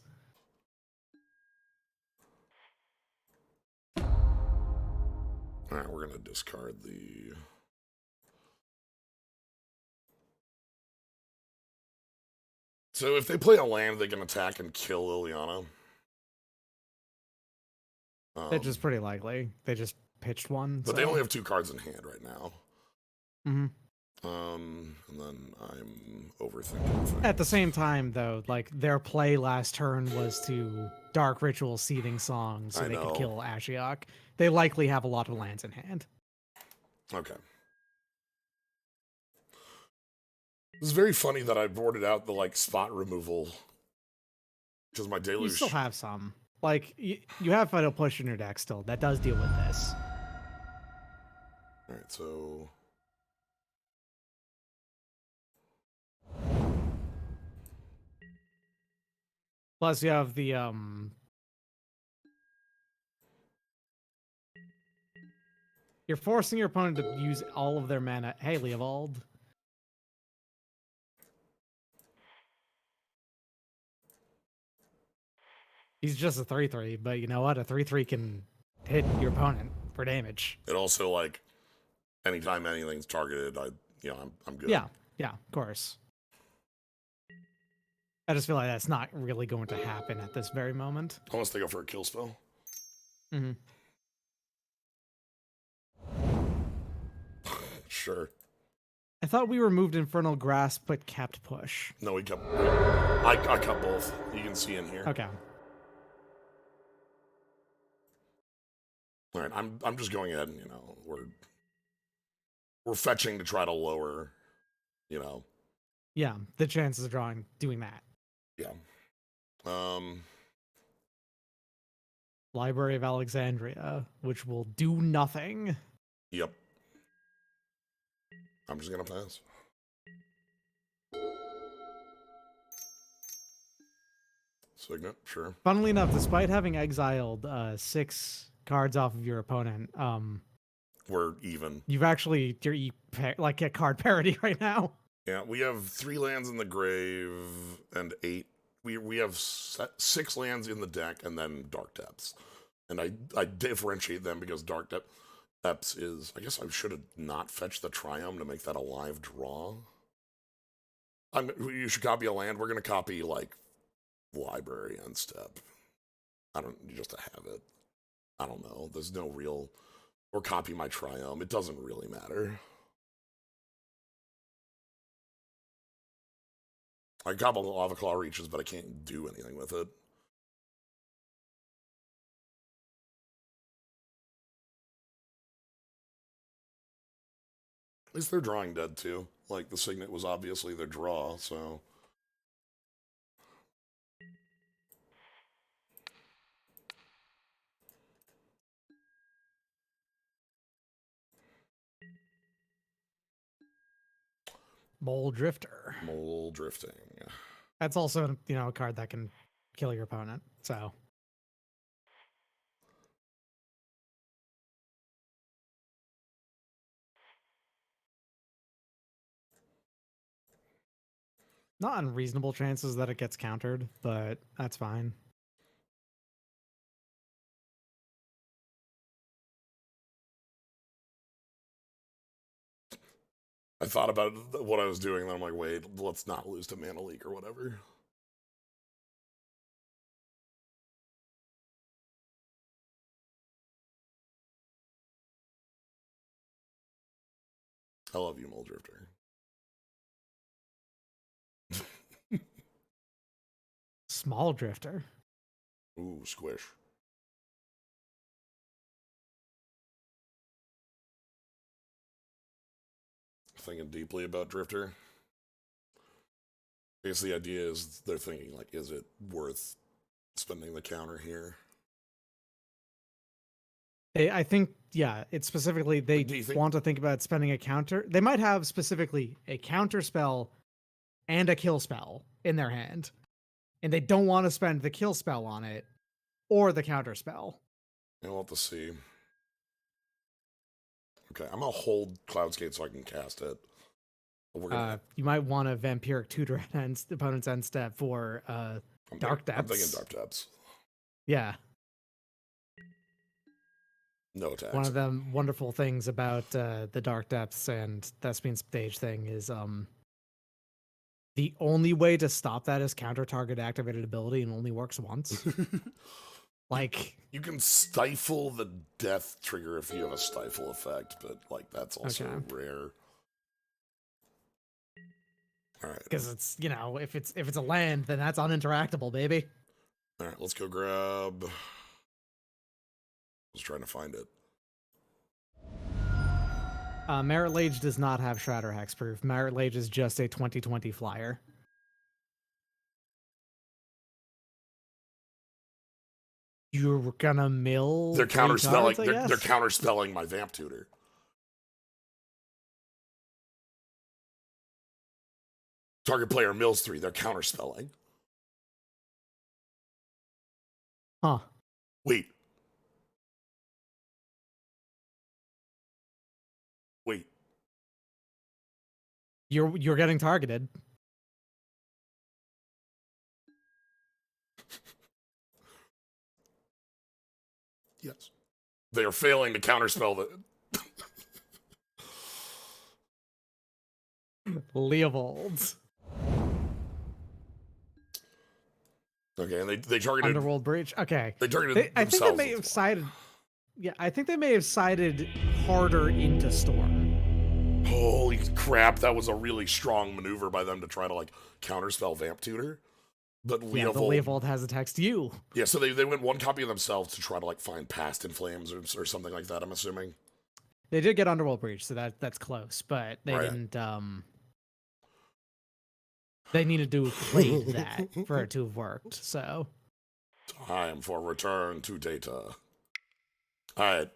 Alright, we're gonna discard the... So if they play a land, they can attack and kill Liliana. It's just pretty likely. They just pitched one. But they only have 2 cards in hand right now. Mm-hmm. And then I'm overthinking things. At the same time, though, like, their play last turn was to Dark Ritual Seething Song so they could kill Ashiok. They likely have a lot of lands in hand. Okay. It's very funny that I boarded out the, like, spot removal. Because my Deluge... You still have some. Like, you have Fatal Push in your deck still. That does deal with this. Alright, so... Plus, you have the, You're forcing your opponent to use all of their mana. Hey, Leovold. He's just a 3/3, but you know what? A 3/3 can hit your opponent for damage. It also, like, anytime anything's targeted, I'm good. Yeah, of course. I just feel like that's not really going to happen at this very moment. Unless they go for a kill spell. Mm-hmm. Sure. I thought we removed Infernal Grasp but kept Push. No, we kept... I cut both. You can see in here. Okay. Alright, I'm just going ahead and, you know, we're fetching to try to lower, you know. Yeah, the chances of doing that. Yeah. Library of Alexandria, which will do nothing. Yep. I'm just gonna pass. Signet, sure. Funnily enough, despite having exiled 6 cards off of your opponent, we're even. You've actually like at card parity right now. Yeah, we have 3 lands in the grave and 8. We have 6 lands in the deck and then Dark Depths. And I differentiate them because Dark Depths is... I guess I should have not fetched the Triumph to make that a live draw. You should copy a land. We're going to copy, like, Library and Step. Just to have it. I don't know. There's no real... Or copy my Triumph. It doesn't really matter. I got a Lava Claw Reaches, but I can't do anything with it. At least they're drawing dead, too. Like, the Signet was obviously their draw, so... Mulldrifter. Mulldrifting. That's also, you know, a card that can kill your opponent, so... Not unreasonable chances that it gets countered, but that's fine. I thought about what I was doing, and then I'm like, wait, let's not lose to Mana Leak or whatever. I love you, Mulldrifter. Small drifter. Ooh, squish. Thinking deeply about Drifter. I guess the idea is they're thinking, like, is it worth spending the counter here? I think, yeah, it's specifically they want to think about spending a counter. They might have specifically a counter spell and a kill spell in their hand, and they don't want to spend the kill spell on it or the counter spell. Yeah, we'll have to see. Okay, I'm gonna hold Cloudskate so I can cast it. We're gonna... you might want a Vampiric Tutor at opponent's end step for Dark Depths. I'm thinking Dark Depths. Yeah. No attacks. One of the wonderful things about the Dark Depths and Thespian Stage thing is the only way to stop that is counter target activated ability and only works once. Like, you can stifle the death trigger if you have a stifle effect, but like that's also rare. All right. Because it's, you know, if it's a land, then that's uninteractable, baby. All right, let's go grab. I was trying to find it. Merit Lage does not have Shredder hexproof. Merit Lage is just a 2020 flyer. You're gonna mill. They're counterspelling. They're counterspelling my Vamp Tutor. Target player mills 3. They're counterspelling. Huh. Wait. You're getting targeted. Yes. They are failing to counterspell the Leovold. Okay, and they targeted Underworld Breach. Okay. They targeted I think they may have sided. Yeah, I think they may have sided harder into Storm. Holy crap, that was a really strong maneuver by them to try to like counterspell Vamp Tutor. But Leovold, the Leovold has a text you. Yeah, so they went one copy of themselves to try to like find Past in Flames or something like that, I'm assuming. They did get Underworld Breach, so that's close, but they didn't they needed to play that for it to have worked, so. Time for return to data. Alright.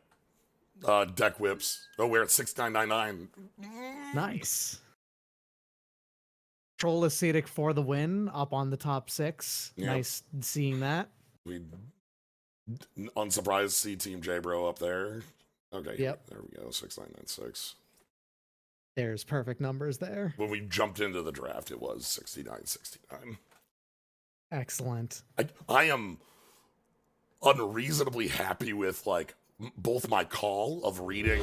Deck whips. Oh, we're at 6999. Nice. Troll Ascetic for the win, up on the top 6. Yep. Nice seeing that. We unsurprised see Team J-Bro up there. Okay, yep. There we go, 6996. There's perfect numbers there. When we jumped into the draft, it was 6969. Excellent. I am unreasonably happy with like both my call of reading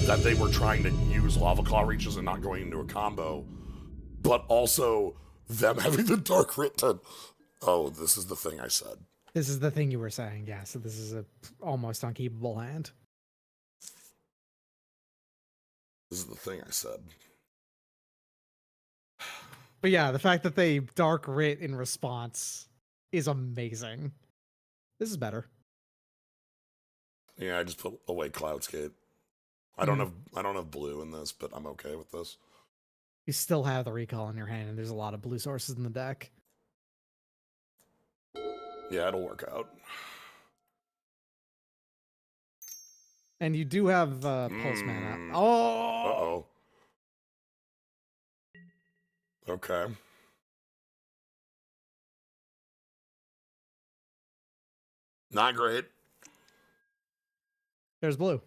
that they were trying to use Lava Claw Reaches and not going into a combo, but also them having the Dark Written. Oh, this is the thing I said. This is the thing you were saying, yeah. So this is a almost unkeepable hand. This is the thing I said. But yeah, the fact that they Dark Writ in response is amazing. This is better. Yeah, I just put away Cloudskate. I don't have blue in this, but I'm okay with this. You still have the recall in your hand, and there's a lot of blue sources in the deck. Yeah, it'll work out. And you do have Pulse Mana. Oh! Uh-oh. Okay. Not great. There's blue.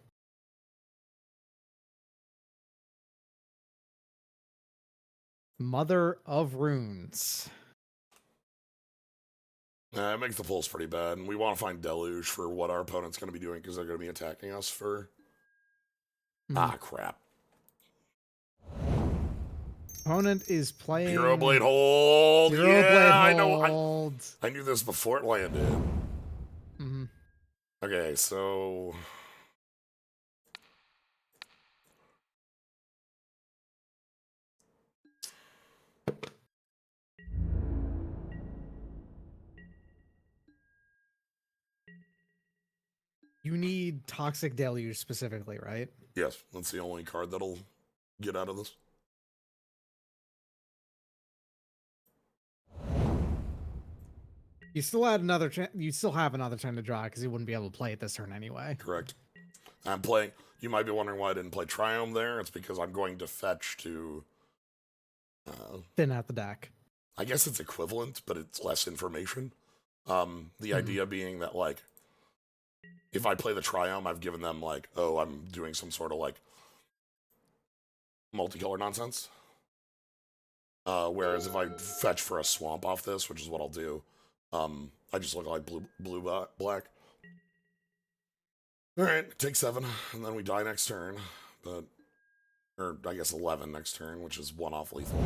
Mother of Runes. It makes the pulse pretty bad. And we want to find Deluge for what our opponent's going to be doing because they're going to be attacking us for... Ah, crap. Opponent is playing Hero Blade Hold. Hero Yeah, Blade I know. Hold. I knew this before it landed. Mm-hmm. Okay, so You need Toxic Deluge specifically, right? yes, that's the only card that'll get out of this. You still had another. You still have another turn to draw because you wouldn't be able to play it this turn anyway. Correct. I'm playing. You might be wondering why I didn't play Triumph there. It's because I'm going to fetch to. Thin out the deck. I guess it's equivalent, but it's less information. The idea being that, like, if I play the Triumph, I've given them, like, oh, I'm doing some sort of, like, multicolor nonsense. Whereas if I fetch for a swamp off this, which is what I'll do, I just look like blue, black. Alright, take 7, and then we die next turn. Or I guess 11 next turn, which is 1 off lethal.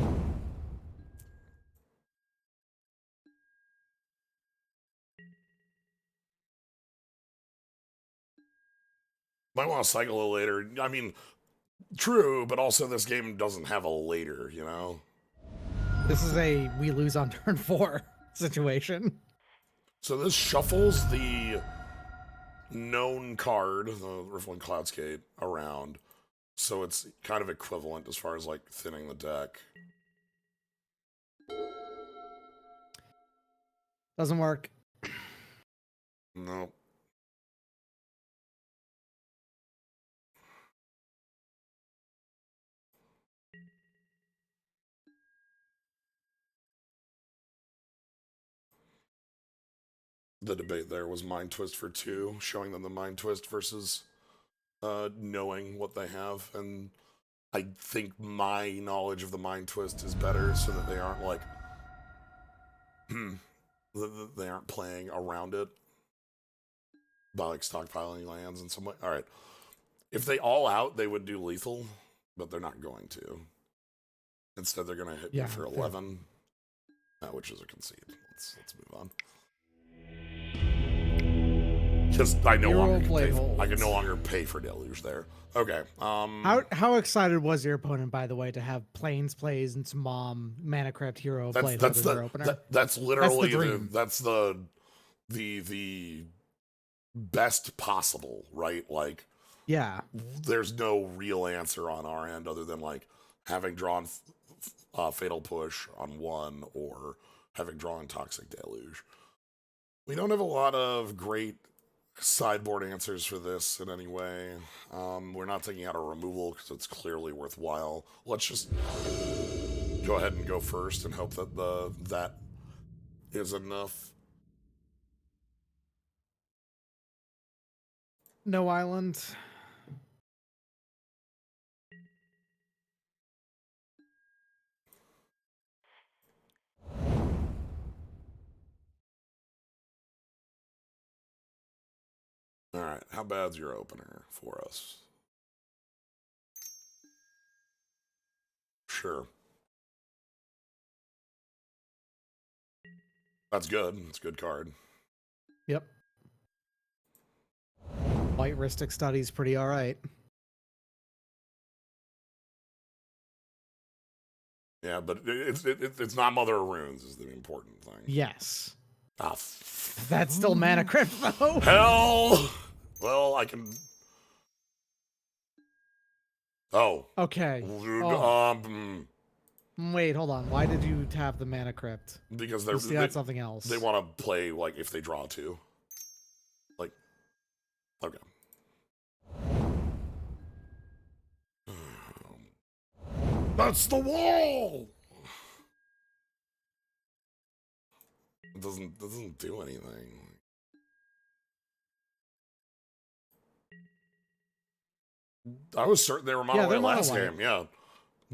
Might want to cycle it later. I mean, true, but also this game doesn't have a later, you know? This is a we lose on turn 4 situation. So this shuffles the known card, the Riffling Cloudscape, around. So it's kind of equivalent as far as, like, thinning the deck. Doesn't work. Nope. The debate there was Mind Twist for 2, showing them the Mind Twist versus knowing what they have. And I think my knowledge of the Mind Twist is better so that they aren't, like, they aren't playing around it by, like, stockpiling lands in some way. All right. If they all out, they would do lethal, but they're not going to. Instead, they're going to hit me for 11, which is a concede. Let's move on. Just I no longer can pay I can no longer pay for Deluge there. Okay. How excited was your opponent, by the way, to have Plains plays and some Mana Crypt Hero Blade Hold as their opener? That's literally that's the best possible, right? Like, yeah, there's no real answer on our end other than, like, having drawn Fatal Push on 1 or having drawn Toxic Deluge. We don't have a lot of great sideboard answers for this in any way. We're not taking out a removal because it's clearly worthwhile. Let's just go ahead and go first and hope that that is enough. No island. All right, how bad's your opener for us? Sure. That's good. That's a good card. Yep. White Ristic Study's pretty all right. Yeah, but it's not Mother of Runes is the important thing. Yes. Ah, that's still Mana Crypt, though. Hell! Well, I can... Oh. Okay. Wait, hold on. Why did you tap the Mana Crypt? Because they got something else. They want to play, like, if they draw 2. Like, okay. That's the wall! It doesn't do anything. I was certain they were mono white last game, yeah.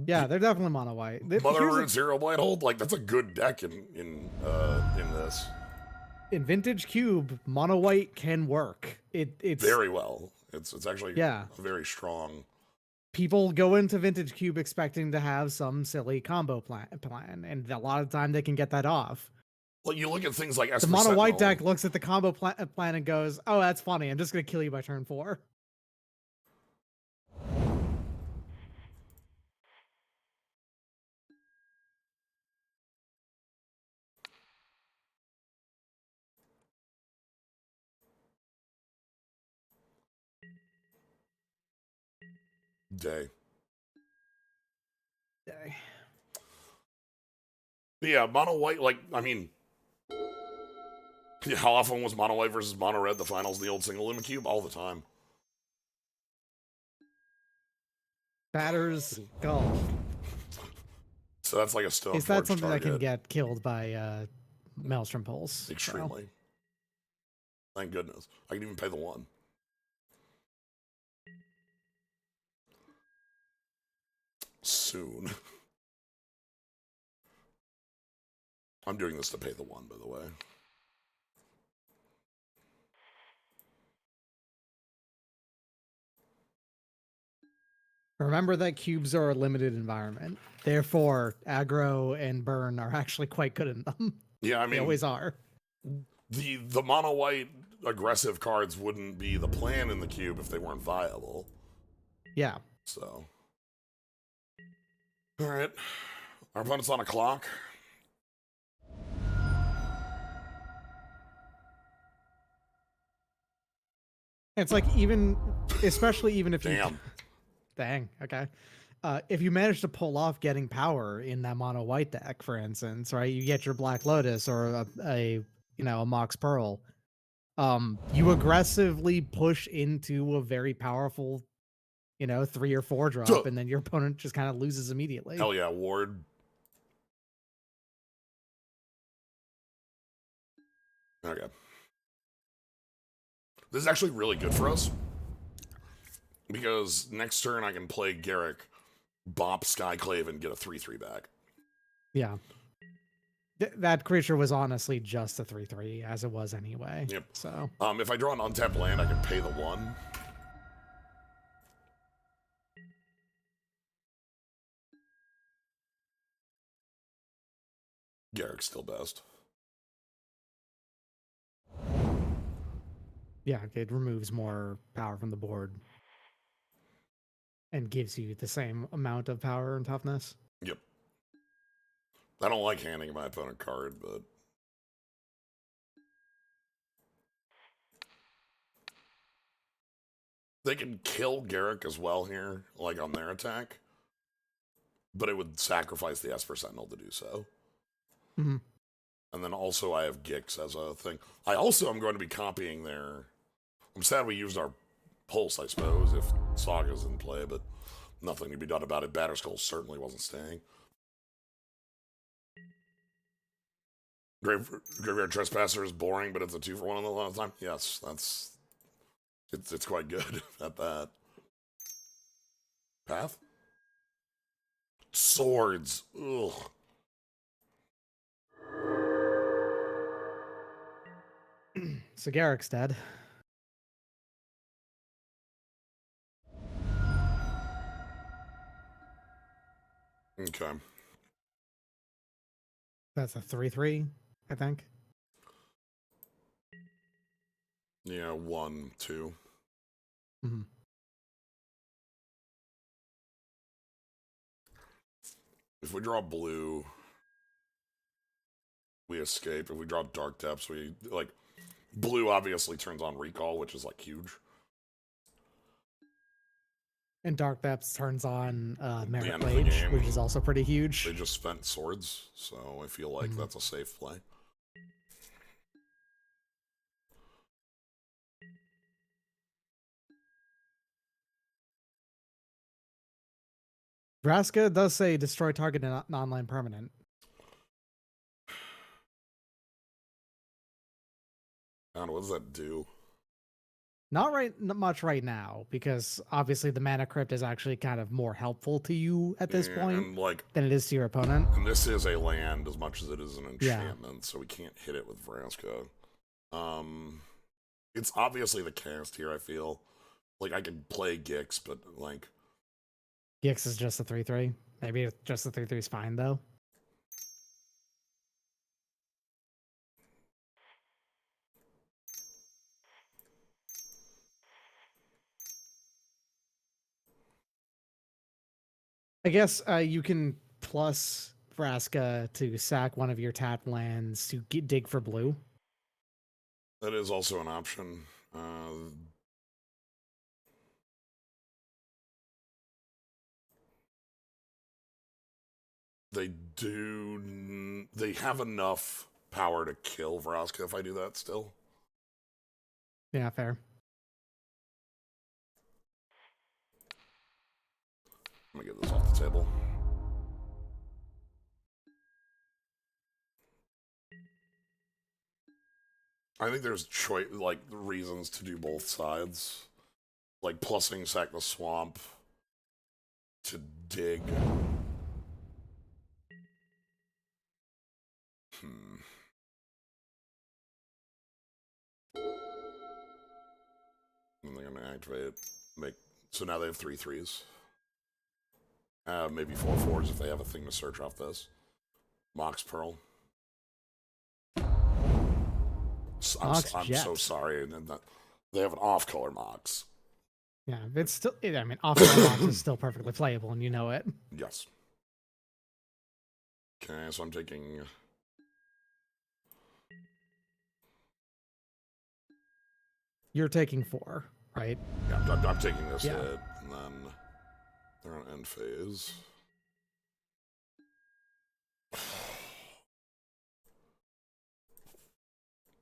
Yeah, they're definitely mono white. Mother of Runes Hero Blade Hold, like, that's a good deck in this. In Vintage Cube, mono white can work. It's very well. It's actually a very strong people go into Vintage Cube expecting to have some silly combo plan, and a lot of time they can get that off. Well, you look at things like The mono white deck looks at the combo plan and goes, "Oh, that's funny. I'm just gonna kill you by turn 4." Day. Day. Yeah, mono white. Like, I mean, how often was mono white versus mono red the finals in the old single limit cube? All the time. Batters golf. So that's like a stone. Is that something that can get killed by Maelstrom Pulse? Extremely. So. Thank goodness. I can even pay the 1. Soon. I'm doing this to pay the 1, by the way. Remember that cubes are a limited environment. Therefore, aggro and burn are actually quite good in them. Yeah, I mean, they always are. The mono white aggressive cards wouldn't be the plan in the cube if they weren't viable. Yeah. So, all right, our opponent's on a clock. It's like especially even if Damn. you... Dang, okay. If you manage to pull off getting power in that mono white deck, for instance, right? You get your Black Lotus or a Mox Pearl. You aggressively push into a very powerful, 3 or 4 drop, and then your opponent just kind of loses immediately. Hell yeah, Ward. Okay. This is actually really good for us. Because next turn I can play Garrick, bop Skyclave, and get a 3/3 back. Yeah. That creature was honestly just a 3/3, as it was anyway. Yep. So if I draw an untapped land, I can pay the 1. Garrick's still best. Yeah, it removes more power from the board. And gives you the same amount of power and toughness. Yep. I don't like handing my opponent card, but... They can kill Garrick as well here, like on their attack. But it would sacrifice the Esper Sentinel to do so. Mm-hmm. And then also I have Gix as a thing. I also am going to be copying their... I'm sad we used our Pulse, I suppose, if Saga's in play, but nothing to be done about it. Batterskull certainly wasn't staying. Graveyard Trespasser is boring, but it's a 2-for-1 in a lot of time. Yes, it's quite good at that. Path? Swords. Ugh. So Garrick's dead. Okay. That's a 3/3, I think. Yeah, 1, 2. Mm-hmm. If we draw blue, we escape. If we draw Dark Depths, we, like, blue obviously turns on Recall, which is, like, huge. And Dark Depths turns on Merit Rage, which is also pretty huge. They just spent swords, so I feel like that's a safe play. Vraska does say destroy target non-land permanent. I don't know, what does that do? Not much right now, because obviously the Mana Crypt is actually kind of more helpful to you at this point than it is to your opponent. And this is a land as much as it is an enchantment, so we can't hit it with Vraska. It's obviously the cast here, I feel. Like, I could play Gix, but, like, EX is just a 3/3. Maybe just the 3/3 is fine though. I guess you can plus Vraska to sack one of your tapped lands to dig for blue. That is also an option. They have enough power to kill Vraska if I do that still. Yeah, fair. Let me get this off the table. I think there's reasons to do both sides. Like plussing sack the swamp to dig. And they're gonna activate so now they have 3/3s. Maybe 4/4s if they have a thing to search off this. Mox Pearl. I'm so sorry. They have an off-color Mox. Yeah, it's still. I mean, off-color Mox is still perfectly playable, and you know it. Yes. Okay, so I'm taking. You're taking 4, right? Yeah, I'm taking this hit, and then they're on end phase.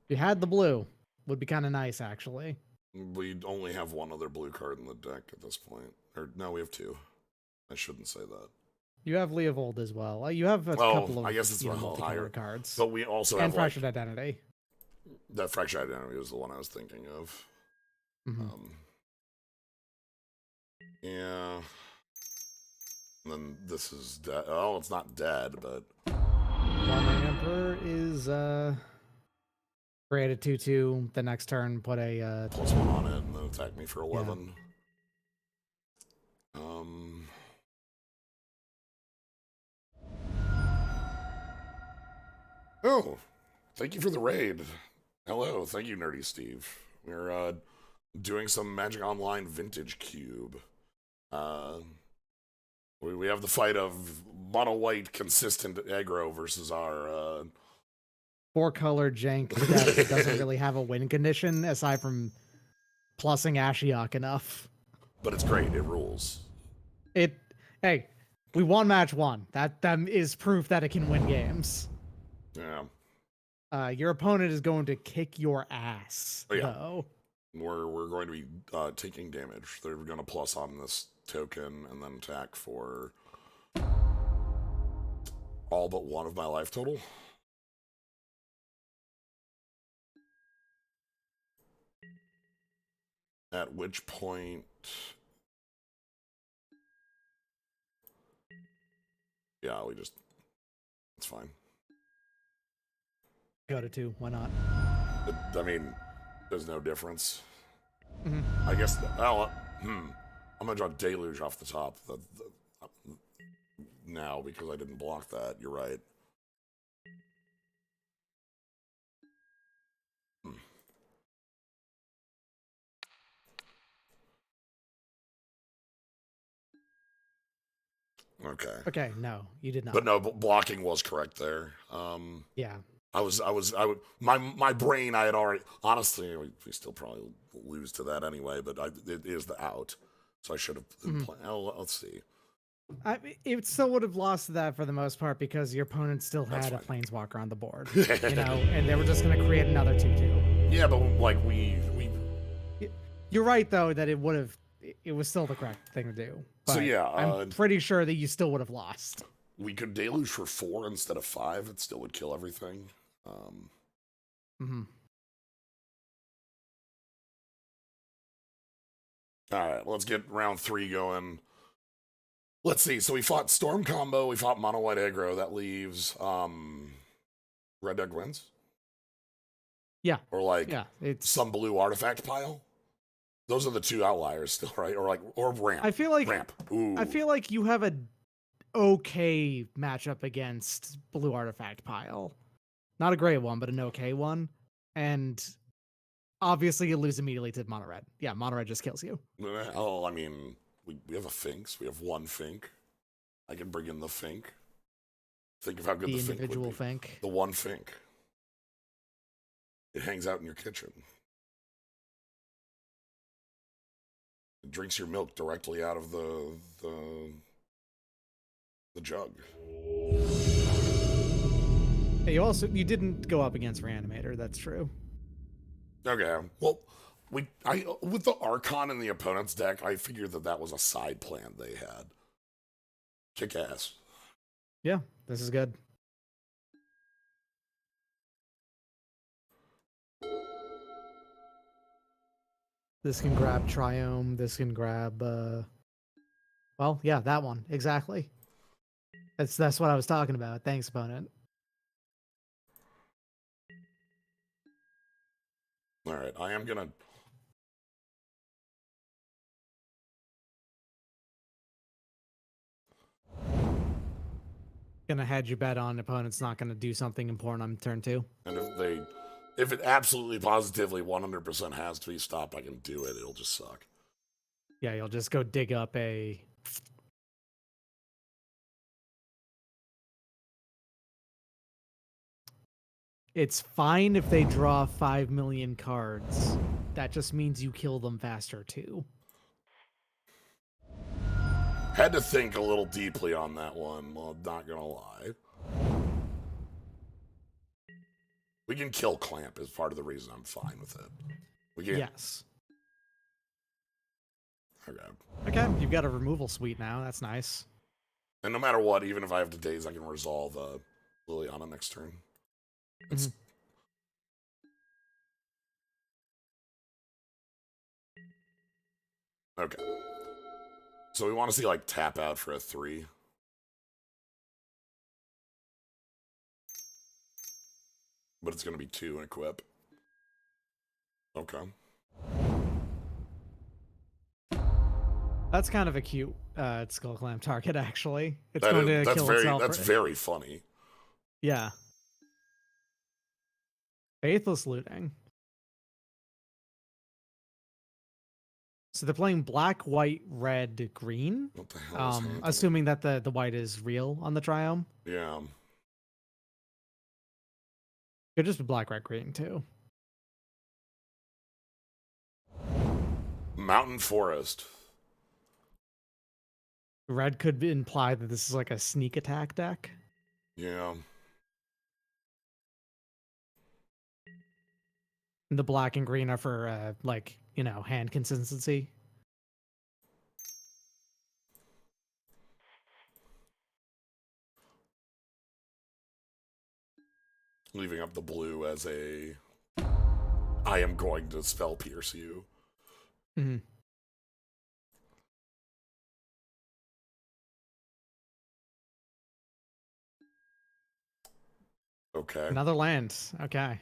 If you had the blue, would be kind of nice, actually. We only have one other blue card in the deck at this point. Or, no, we have 2. I shouldn't say that. You have Leovold as well. You have a couple of I guess it's higher cards. But we also have Fractured Identity. That Fractured Identity was the one I was thinking of. Mm-hmm. Yeah. And then this is dead. Oh, it's not dead, but Wandering Emperor is create a 2/2. The next turn, put a +1 on it, and then attack me for 11. Yeah. Oh, thank you for the raid. Hello, thank you, Nerdy Steve. We're doing some Magic Online Vintage Cube. We have the fight of mono white consistent aggro versus our 4-color jank that doesn't really have a win condition aside from plussing Ashiok enough. But it's great. It rules. Hey, we won match 1. That is proof that it can win games. Yeah. Your opponent is going to kick your ass. Oh, yeah. Though. We're going to be taking damage. They're going to plus on this token and then attack for all but 1 of my life total. At which point, yeah, it's fine. Go to 2. Why not? I mean, there's no difference. Mm-hmm. I guess. I'm gonna draw Deluge off the top now because I didn't block that. You're right. Okay. No, you did not. But no, blocking was correct there. Yeah. My brain, I had already, honestly, we still probably lose to that anyway, but it is the out. So I should have, let's see. It still would have lost that for the most part because your opponent still had a Planeswalker on the board, and they were just going to create another 2/2. Yeah, but You're right though that it was still the correct thing to do. But so yeah, I'm pretty sure that you still would have lost. We could deluge for 4 instead of 5. It still would kill everything. All right, let's get round 3 going. Let's see. So we fought Storm combo. We fought mono white aggro. That leaves red deck wins. Yeah. Or it's some blue artifact pile. Those are the two outliers still, right? Or ramp. I feel like ramp. Ooh. I feel like you have a okay matchup against blue artifact pile. Not a great one, but an okay one. And obviously you lose immediately to mono red. Yeah, mono red just kills you. Oh, I mean, we have a Finks. We have one Fink. I can bring in the Fink. Think of how good the Fink would be. Fink. The one Fink. It hangs out in your kitchen. It drinks your milk directly out of the jug. You didn't go up against Reanimator, that's true. Okay, well, with the Archon in the opponent's deck, I figured that was a side plan they had. Kick ass. Yeah, this is good. This can grab Triome. This can grab, well, yeah, that one. Exactly. That's what I was talking about. Thanks, opponent. All right, I am going to... Gonna hedge your bet on opponent's not gonna do something important on turn 2. And if it absolutely positively 100% has to be stopped, I can do it. It'll just suck. Yeah, you'll just go dig up a... It's fine if they draw 5 million cards. That just means you kill them faster too. Had to think a little deeply on that one, well, not gonna lie. We can kill Clamp is part of the reason I'm fine with it. We can. Yes. Okay. Okay, you've got a removal suite now. That's nice. And no matter what, even if I have to daze, I can resolve Liliana next turn. It's... Okay. So we want to see, like, tap out for a 3. But it's going to be 2 and equip. Okay. That's kind of a cute Skull Clamp target, actually. It's That's very funny. Yeah. Faithless Looting. So they're playing black, white, red, green. What the hell is happening? Assuming that the white is real on the Triome. Yeah. Could just be black, red, green too. Mountain Forest. Red could imply that this is like a sneak attack deck. Yeah. And the black and green are for like, you know, hand consistency. Leaving up the blue as a... I am going to spell pierce you. Mm-hmm. Okay. Another land. Okay.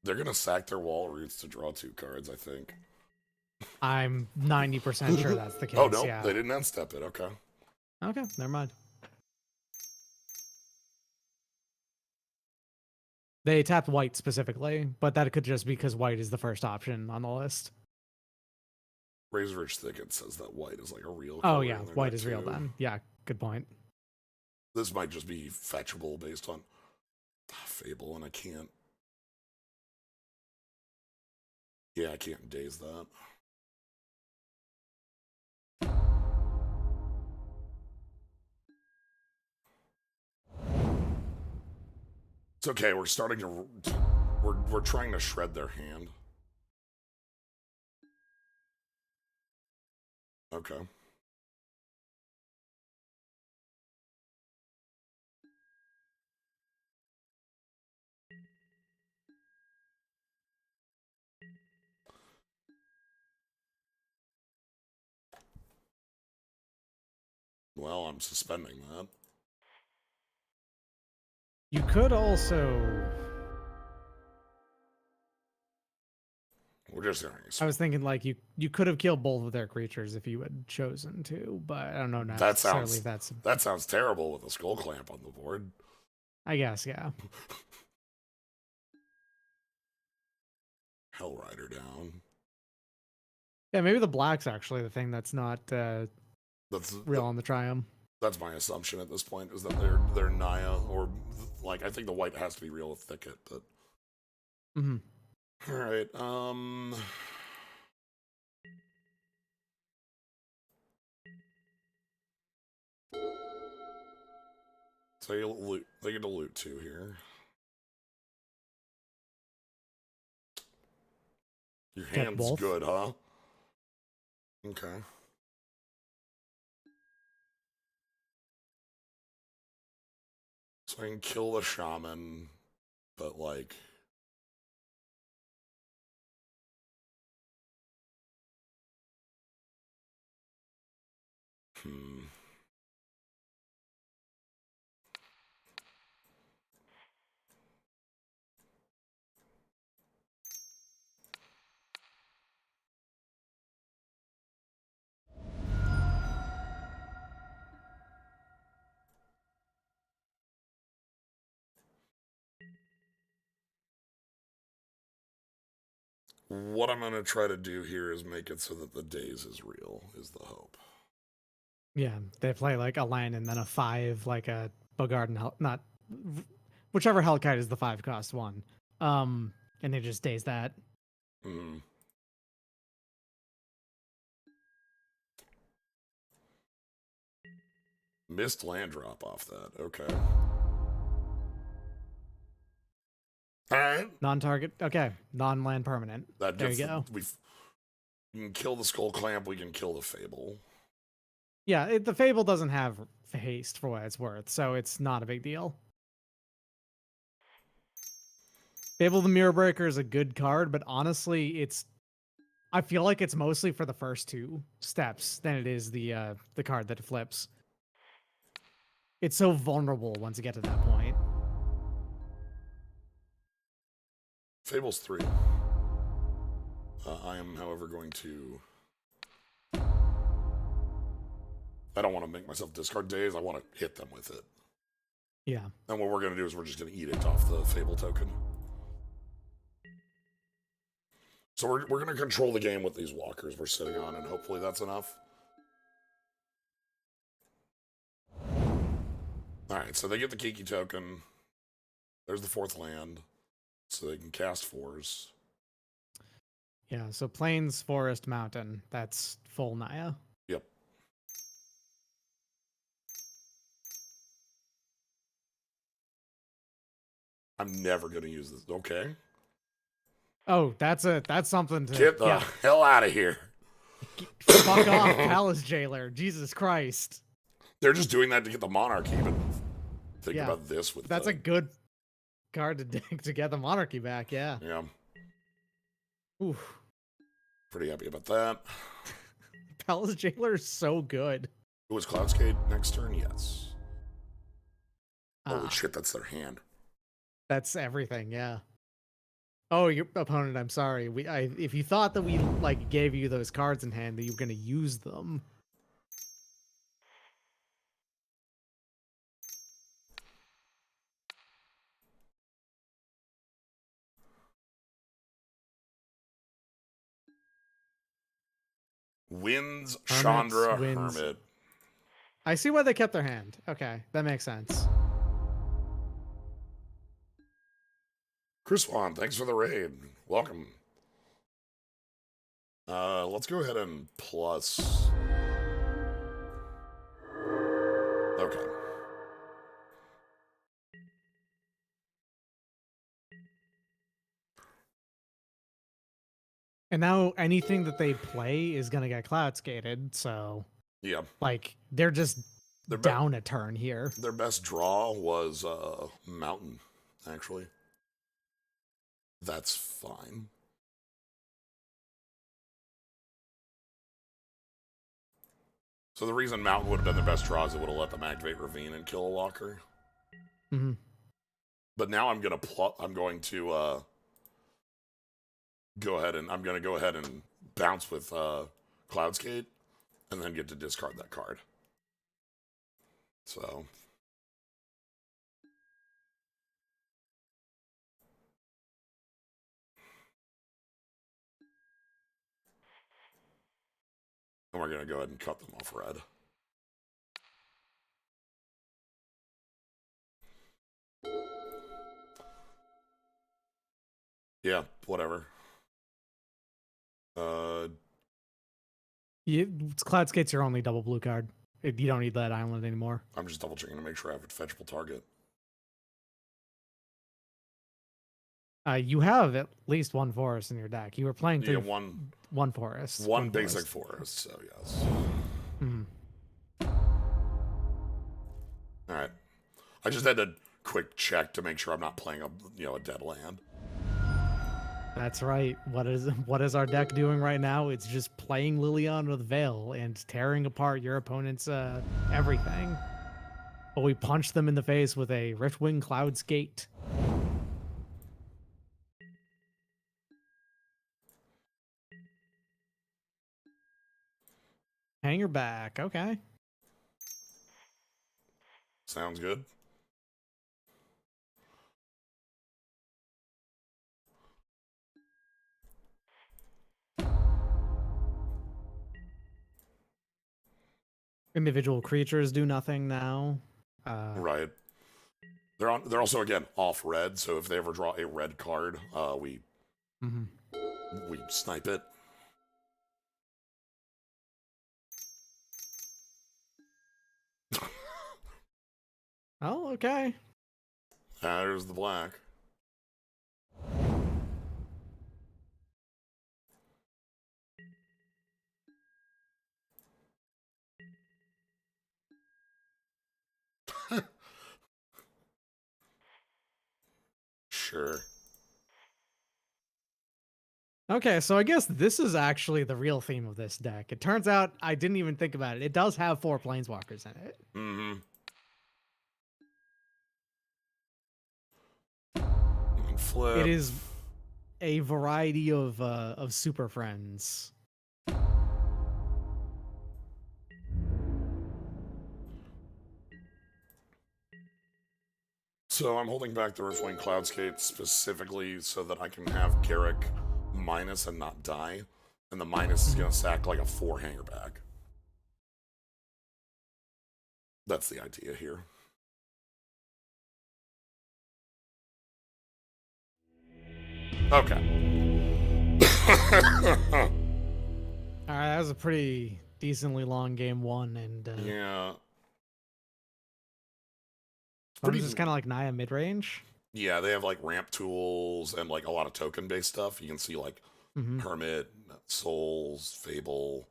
They're going to sack their wall roots to draw 2 cards, I think. I'm 90% sure that's the case. Oh, no. Yeah. They didn't unstep it. Okay. Okay. Never mind. They tapped white specifically, but that could just be because white is the first option on the list. Razor's Thicket says that white is like a real color. Oh, yeah. White is real then. Yeah. Good point. This might just be fetchable based on Fable, and I can't. Yeah, I can't daze that. It's okay. We're starting to. We're trying to shred their hand. Okay. Well, I'm suspending that. You could also... We're just going I was thinking like you could have killed both of their creatures if you had chosen to, but I don't know necessarily if that's. That sounds terrible with a skull clamp on the board. I guess, yeah. Hellrider down. Yeah, maybe the black's actually the thing that's not real on the Triumph. That's my assumption at this point, is that they're Naya, or like I think the white has to be real with Thicket, but all right. So they get to loot 2 here. Your hand's good, huh? Okay. So I can kill the shaman, but like... What I'm going to try to do here is make it so that the daze is real, is the hope. Yeah, they play like a land and then a 5, like a Bogard and not whichever Hellkite is the 5 cost one. And they just daze that. Missed land drop off that. Okay. All right. Non-target. Okay. Non-land permanent. There you go. We can kill the skull clamp. We can kill the fable. Yeah, the fable doesn't have haste for what it's worth, so it's not a big deal. Fable the Mirror Breaker is a good card, but honestly, I feel like it's mostly for the first 2 steps than it is the card that flips. It's so vulnerable once you get to that point. Fable's 3. I am, however, going to... I don't want to make myself discard days. I want to hit them with it. Yeah. And what we're going to do is we're just going to eat it off the Fable token. So we're going to control the game with these walkers we're sitting on, and hopefully that's enough. All right, so they get the Kiki token. There's the 4th land, so they can cast 4s. Yeah, so Plains, Forest, Mountain. That's full Naya. Yep. I'm never going to use this. Okay. Oh, that's something to get the hell out of here. Fuck off, Palace Jailer. Jesus Christ. They're just doing that to get the Monarchy, but think about this with that's a good card to dig to get the Monarchy back, yeah. Yeah. Oof. Pretty happy about that. Palace Jailer is so good. It was Cloudscape next turn, yes. Holy shit, that's their hand. That's everything, yeah. Oh, your opponent, I'm sorry. If you thought that we like gave you those cards in hand, that you were going to use them. Wins Chandra Hermit. I see why they kept their hand. Okay, that makes sense. Chris Juan, thanks for the raid. Welcome. Let's go ahead and plus. Okay. And now anything that they play is going to get cloud skated, so... Yeah. Like, they're just down a turn here. Their best draw was Mountain, actually. That's fine. So the reason Mountain would have been their best draw is it would have let them activate Ravine and kill a walker. Mm-hmm. But now I'm going to I'm gonna go ahead and bounce with Cloudskate, and then get to discard that card. So. And we're gonna go ahead and cut them off red. Yeah, whatever. Cloudskate's your only double blue card. You don't need that island anymore. I'm just double checking to make sure I have a fetchable target. You have at least one forest in your deck. You were playing through one forest. One basic forest, so yes. Mm-hmm. Alright. I just had a quick check to make sure I'm not playing a dead land. That's right. What is our deck doing right now? It's just playing Liliana with Veil and tearing apart your opponent's everything. But we punch them in the face with a Riftwing Cloudskate. Hanger back. Okay. Sounds good. Individual creatures do nothing now. Right. They're also again off red, so if they ever draw a red card, we snipe it. Oh, okay. There's the black. Sure. Okay, so I guess this is actually the real theme of this deck. It turns out I didn't even think about it. It does have 4 planeswalkers in it. Mm-hmm. Flip. It is a variety of super friends. So I'm holding back the Riftwing Cloudskate specifically so that I can have Garrick minus and not die. And the minus is going to sack like a 4 hanger back. That's the idea here. Okay. Alright, that was a pretty decently long game 1, and yeah. Pretty just kind of like Naya mid-range. Yeah, they have like ramp tools and like a lot of token-based stuff. You can see like Hermit, Souls, Fable,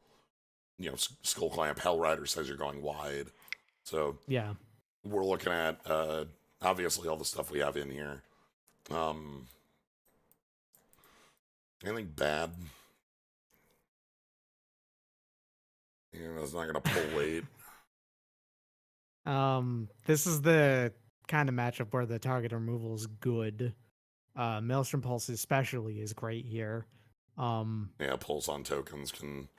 Skull Clamp, Hellrider says you're going wide. So yeah, we're looking at obviously all the stuff we have in here. Anything bad? It's not gonna pull weight. This is the kind of matchup where the target removal is good. Maelstrom Pulse especially is great here. Yeah, pulse on tokens can,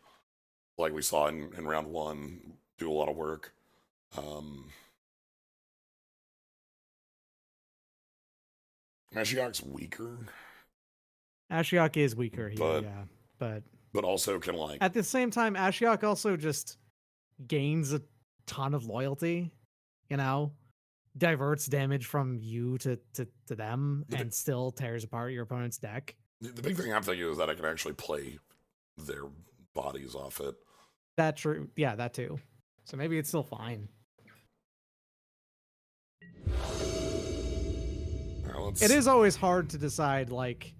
like we saw in round 1, do a lot of work. Ashiok's weaker. Ashiok is weaker here, but also can like at the same time, Ashiok also just gains a ton of loyalty, diverts damage from you to them, and still tears apart your opponent's deck. The big thing I'm thinking is that I can actually play their bodies off it. That true. Yeah, that too. So maybe it's still fine. It is always hard to decide like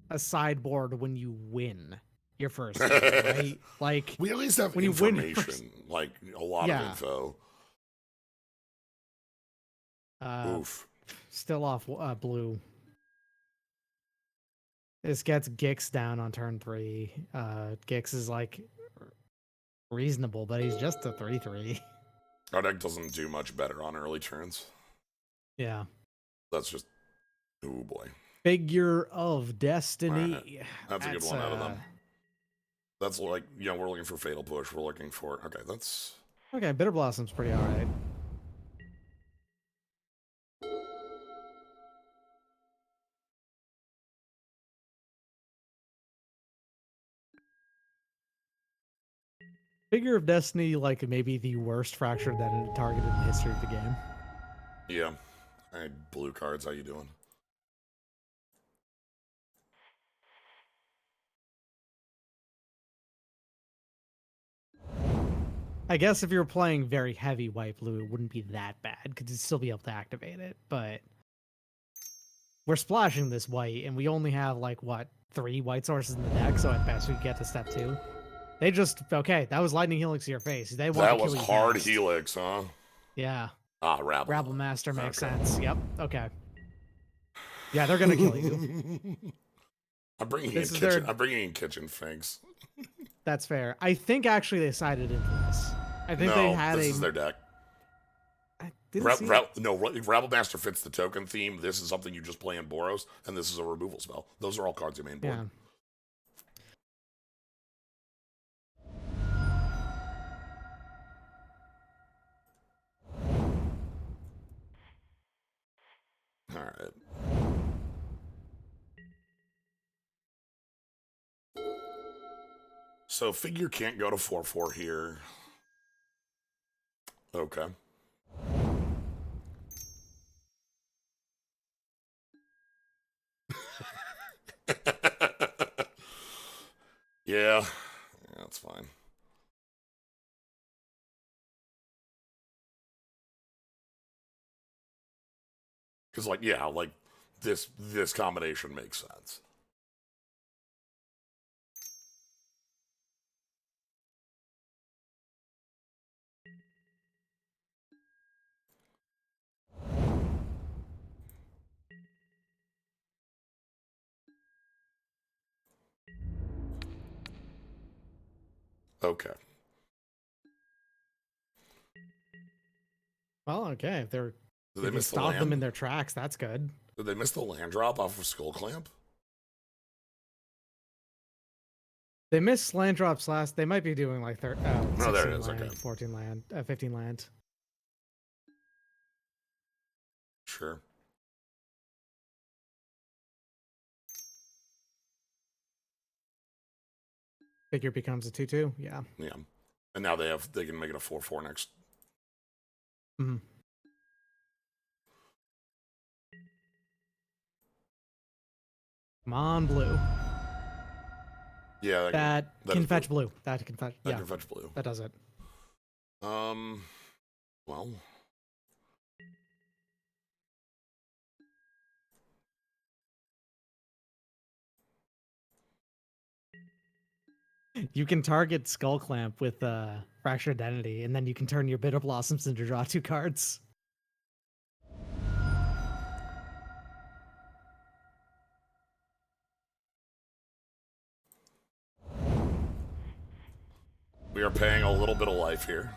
a sideboard when you win your first game, right? Like we at least have when information, like a lot of info. Oof. Still off blue. This gets Gix down on turn 3. Gix is like reasonable, but he's just a 3/3. Our deck doesn't do much better on early turns. Yeah. That's just, oh boy. Figure of Destiny. That's a good one out of them. That's like, we're looking for Fatal Push. We're looking for... Okay, that's... Okay, Bitter Blossom's pretty alright. Figure of Destiny, like maybe the worst Fractured Identity targeted in the history of the game. Yeah. Alright, blue cards, how you doing? I guess if you're playing very heavy white blue, it wouldn't be that bad because you'd still be able to activate it. But we're splashing this white, and we only have like what 3 white sources in the deck, so at best we get to step 2. They just that was lightning helix to your face. They want That to kill was you hard fast. helix, huh? Yeah. Ah, Rabble. Rabble Master makes sense. Yep. Okay. Yeah, they're gonna kill you. I'm bringing in kitchen. I'm bringing in kitchen finks. That's fair. I think actually they sided into this. I think they had this is their deck. I didn't see it. Rabble Master fits the token theme. This is something you just play in Boros, and this is a removal spell. Those are all cards you main board. Yeah. All right. So figure can't go to 4/4 here. Okay. Yeah, that's fine. Because, like this combination makes sense. Okay. Well, okay. If Did they if you miss the stop land? them in their tracks, that's good. Did they miss the land drop off of Skull Clamp? They missed land drops last. They might be doing like No, there it is. land, Okay. 14 land, 15 land. Sure. Figure becomes a 2/2. Yeah. Yeah. And now they can make it a 4/4 next. Mm-hmm. Come on, blue. Yeah, That can fetch blue. That can fetch. That can fetch blue. That does it. Well. You can target Skull Clamp with Fractured Identity, and then you can turn your Bitter Blossoms into draw 2 cards. We are paying a little bit of life here.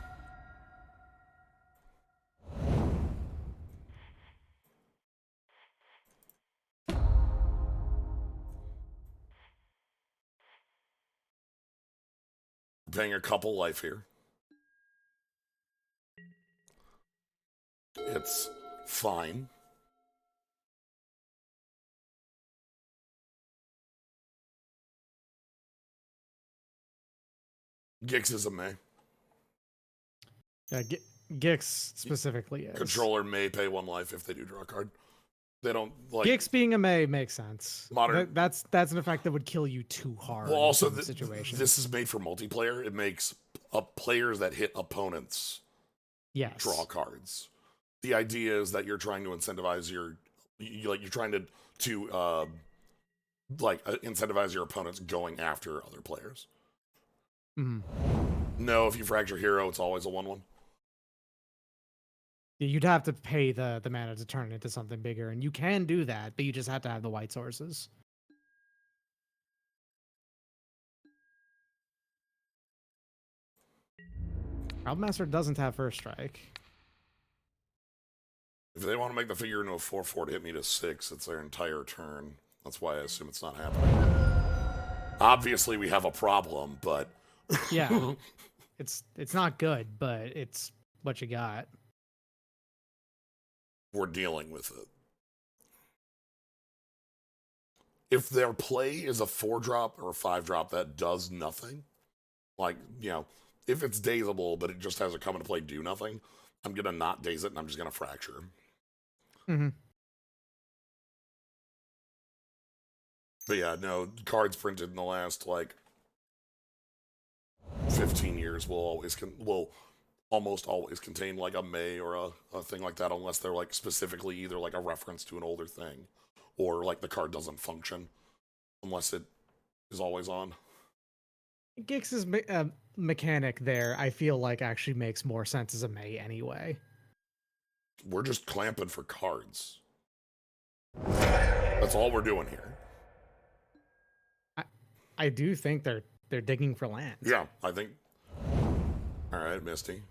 Paying a couple life here. It's fine. Gix is a May. Yeah, Gix specifically is. Controller may pay 1 life if they do draw a card. They don't like Gix being a May makes sense. Modern. That's an effect that would kill you too hard. Well, also in the situation. This is made for multiplayer. It makes players that hit opponents draw cards. The idea is that you're trying to incentivize you're trying to incentivize your opponents going after other players. Mm-hmm. No, if you fracture hero, it's always a 1/1. You'd have to pay the mana to turn it into something bigger, and you can do that, but you just have to have the white sources. Rabble Master doesn't have first strike. If they want to make the figure into a 4/4 to hit me to 6, it's their entire turn. That's why I assume it's not happening. Obviously, we have a problem, but Yeah. It's not good, but it's what you got. we're dealing with it. If their play is a 4-drop or a 5-drop that does nothing, like, if it's dazeable, but it just has a come into play do nothing, I'm going to not daze it and I'm just going to fracture. Mm-hmm. But yeah, no, cards printed in the last, 15 years will almost always contain, a May or a thing like that, unless they're, specifically either, a reference to an older thing, or, the card doesn't function, unless it is always on. Gix's mechanic there, I feel like actually makes more sense as a May anyway. We're just clamping for cards. That's all we're doing here. I do think they're digging for lands. Yeah, I think. All right, Misty.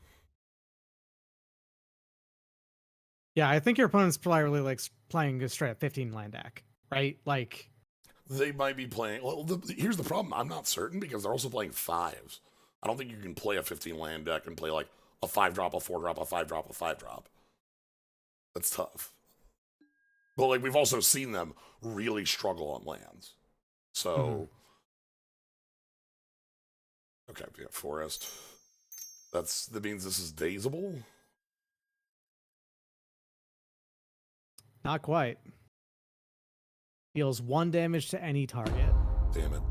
Yeah, I think your opponent's probably playing a straight up 15 land deck, right? They might be playing. Well, here's the problem. I'm not certain because they're also playing 5s. I don't think you can play a 15 land deck and play a 5-drop, a 4-drop, a 5-drop, a 5-drop. That's tough. But we've also seen them really struggle on lands. So, okay, we got Forest. That means this is dazeable. Not quite. Deals 1 damage to any target. Damn it.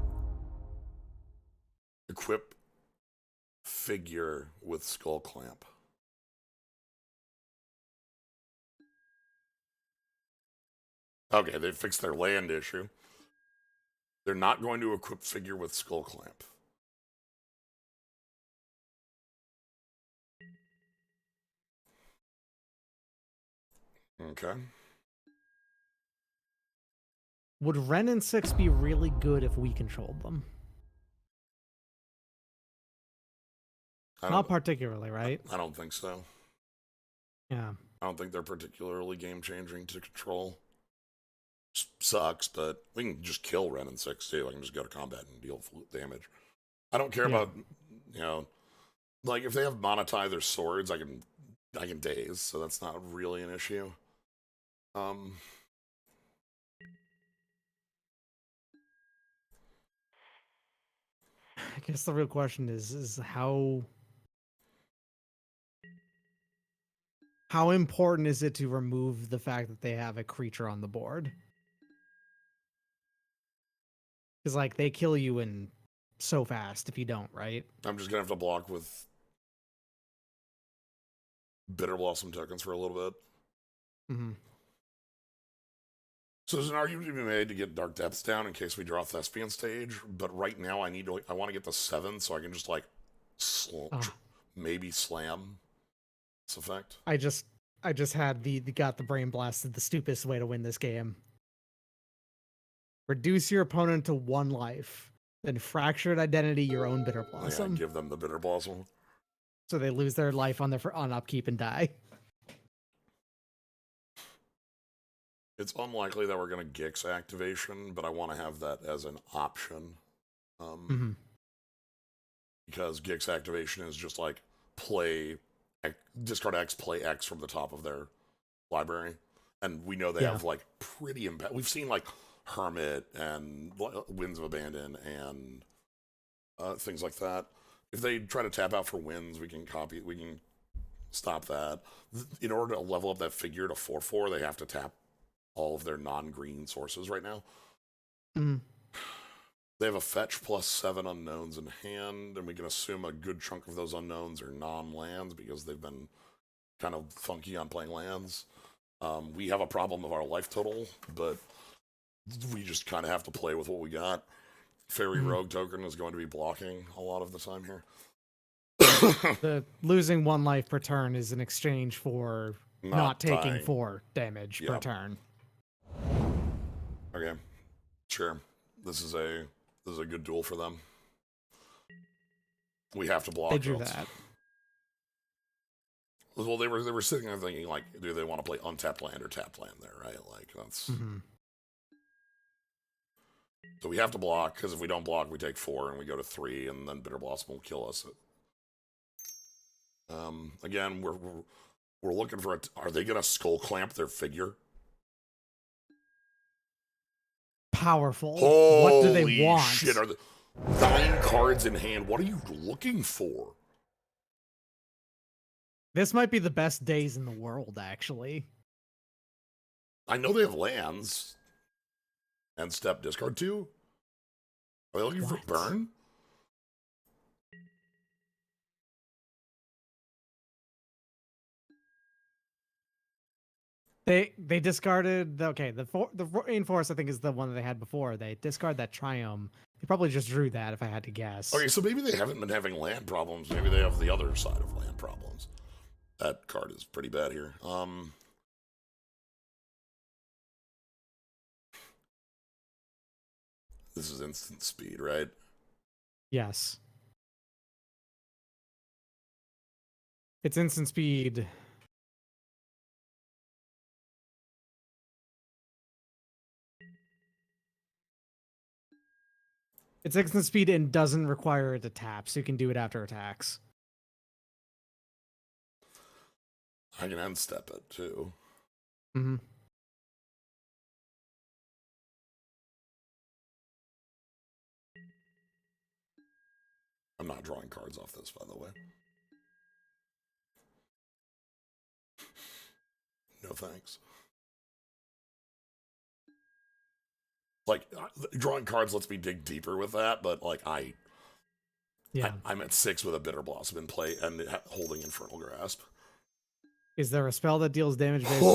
Equip figure with Skull Clamp. Okay, they fixed their land issue. They're not going to equip figure with Skull Clamp. Okay. Would Ren and 6 be really good if we controlled them? Not particularly, right? I don't think so. Yeah. I don't think they're particularly game-changing to control. Sucks, but we can just kill Ren and 6 too. I can just go to combat and deal full damage. I don't care about, if they have monetize their swords, I can daze, so that's not really an issue. I guess the real question is how important is it to remove the fact that they have a creature on the board? Because they kill you in so fast if you don't, right? I'm just gonna have to block with Bitter Blossom tokens for a little bit. Mm-hmm. So there's an argument to be made to get Dark Depths down in case we draw Thespian Stage, but right now I want to get the 7 so I can just maybe slam this effect. I just had got the brain blasted the stupidest way to win this game. Reduce your opponent to 1 life, then Fractured Identity your own Bitter Blossom. Yeah, give them the Bitter Blossom. So they lose their life on upkeep and die. It's unlikely that we're going to Gix activation, but I want to have that as an option. Because Gix activation is just discard X, play X from the top of their library. And we know they have pretty impact. We've seen Hermit and Winds of Abandon and things like that. If they try to tap out for Winds, we can stop that. In order to level up that figure to 4/4, they have to tap all of their non-green sources right now. They have a fetch plus 7 unknowns in hand, and we can assume a good chunk of those unknowns are non-lands because they've been kind of funky on playing lands. We have a problem of our life total, but we just kind of have to play with what we got. Fairy Rogue token is going to be blocking a lot of the time here. The losing 1 life per turn is in exchange for not taking dying. 4 damage per turn. Okay, sure. This is a good duel for them. We have to block. They drew that. Well, they were sitting there thinking, like, do they want to play untapped land or tapped land there, right? Like, that's... So we have to block, because if we don't block, we take 4, and we go to 3, and then Bitter Blossom will kill us. Again, we're looking for are they going to skull clamp their figure? Powerful. Holy what do they want? Shit, are 9 cards in hand. What are you looking for? This might be the best days in the world, actually. I know they have lands. End step discard 2? Are they looking for burn? They discarded the Rainforest, I think, is the one that they had before. They discard that Triumph. They probably just drew that, if I had to guess. Okay, so maybe they haven't been having land problems. Maybe they have the other side of land problems. That card is pretty bad here. This is instant speed, right? Yes. It's instant speed. It's instant speed and doesn't require it to tap, so you can do it after attacks. I can end step it too. Mm-hmm. I'm not drawing cards off this, by the way. No thanks. Like, drawing cards lets me dig deeper with that, but, like, I'm at 6 with a Bitter Blossom in play and holding Infernal Grasp. Is there a spell that deals damage based on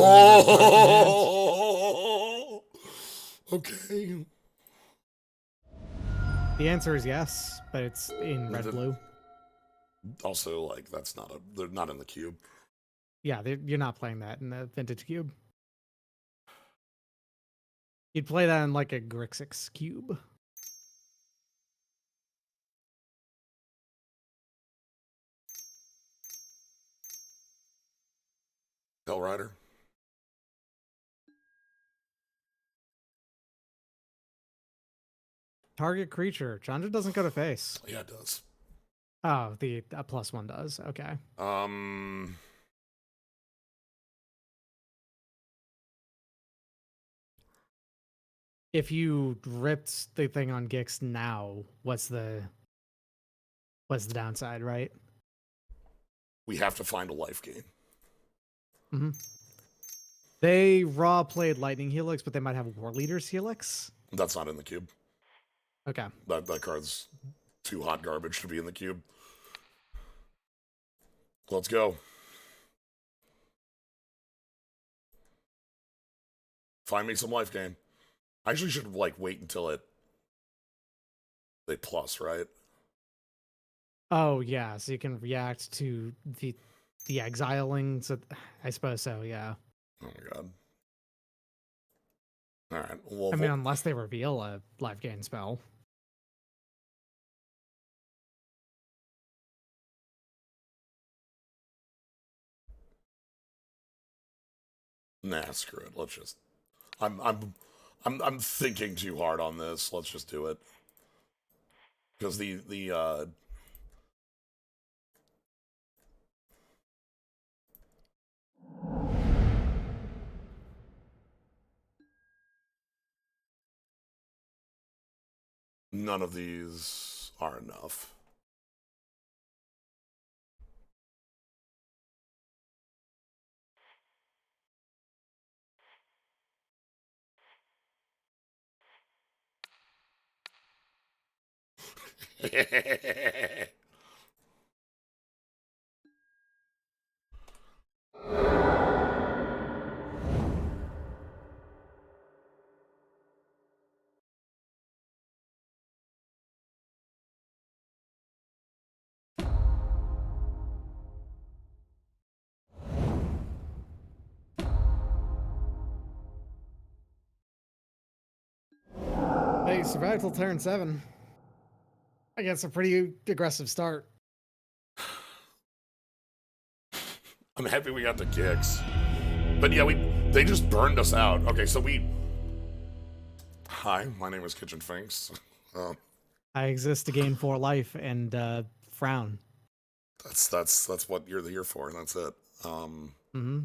okay. The answer is yes, but it's in red-blue. Also, like, they're not in the cube. Yeah, you're not playing that in the Vintage Cube. You'd play that in, like, a Grixis Cube. Hellrider. Target creature. Chandra doesn't go to face. Yeah, it does. Oh, the +1 does. Okay. If you ripped the thing on Gix now, what's the downside, right? We have to find a life gain. Mm-hmm. They raw played Lightning Helix, but they might have War Leader's Helix. That's not in the cube. Okay. That card's too hot garbage to be in the cube. Let's go. Find me some life gain. I actually should, like, wait until they plus, right? Oh yeah, so you can react to the exiling. So I suppose so. Yeah. Oh my god. All right. Well, I mean, unless they reveal a life gain spell. Nah, screw it. Let's just. I'm thinking too hard on this. Let's just do it. Because none of these are enough. Hey, survived till turn 7. I guess a pretty aggressive start. I'm happy we got the kicks. But yeah, they just burned us out. Okay, so Hi, my name is Kitchen Finks. I exist to gain 4 life and frown. That's what you're here for, and that's it. Mm-hmm.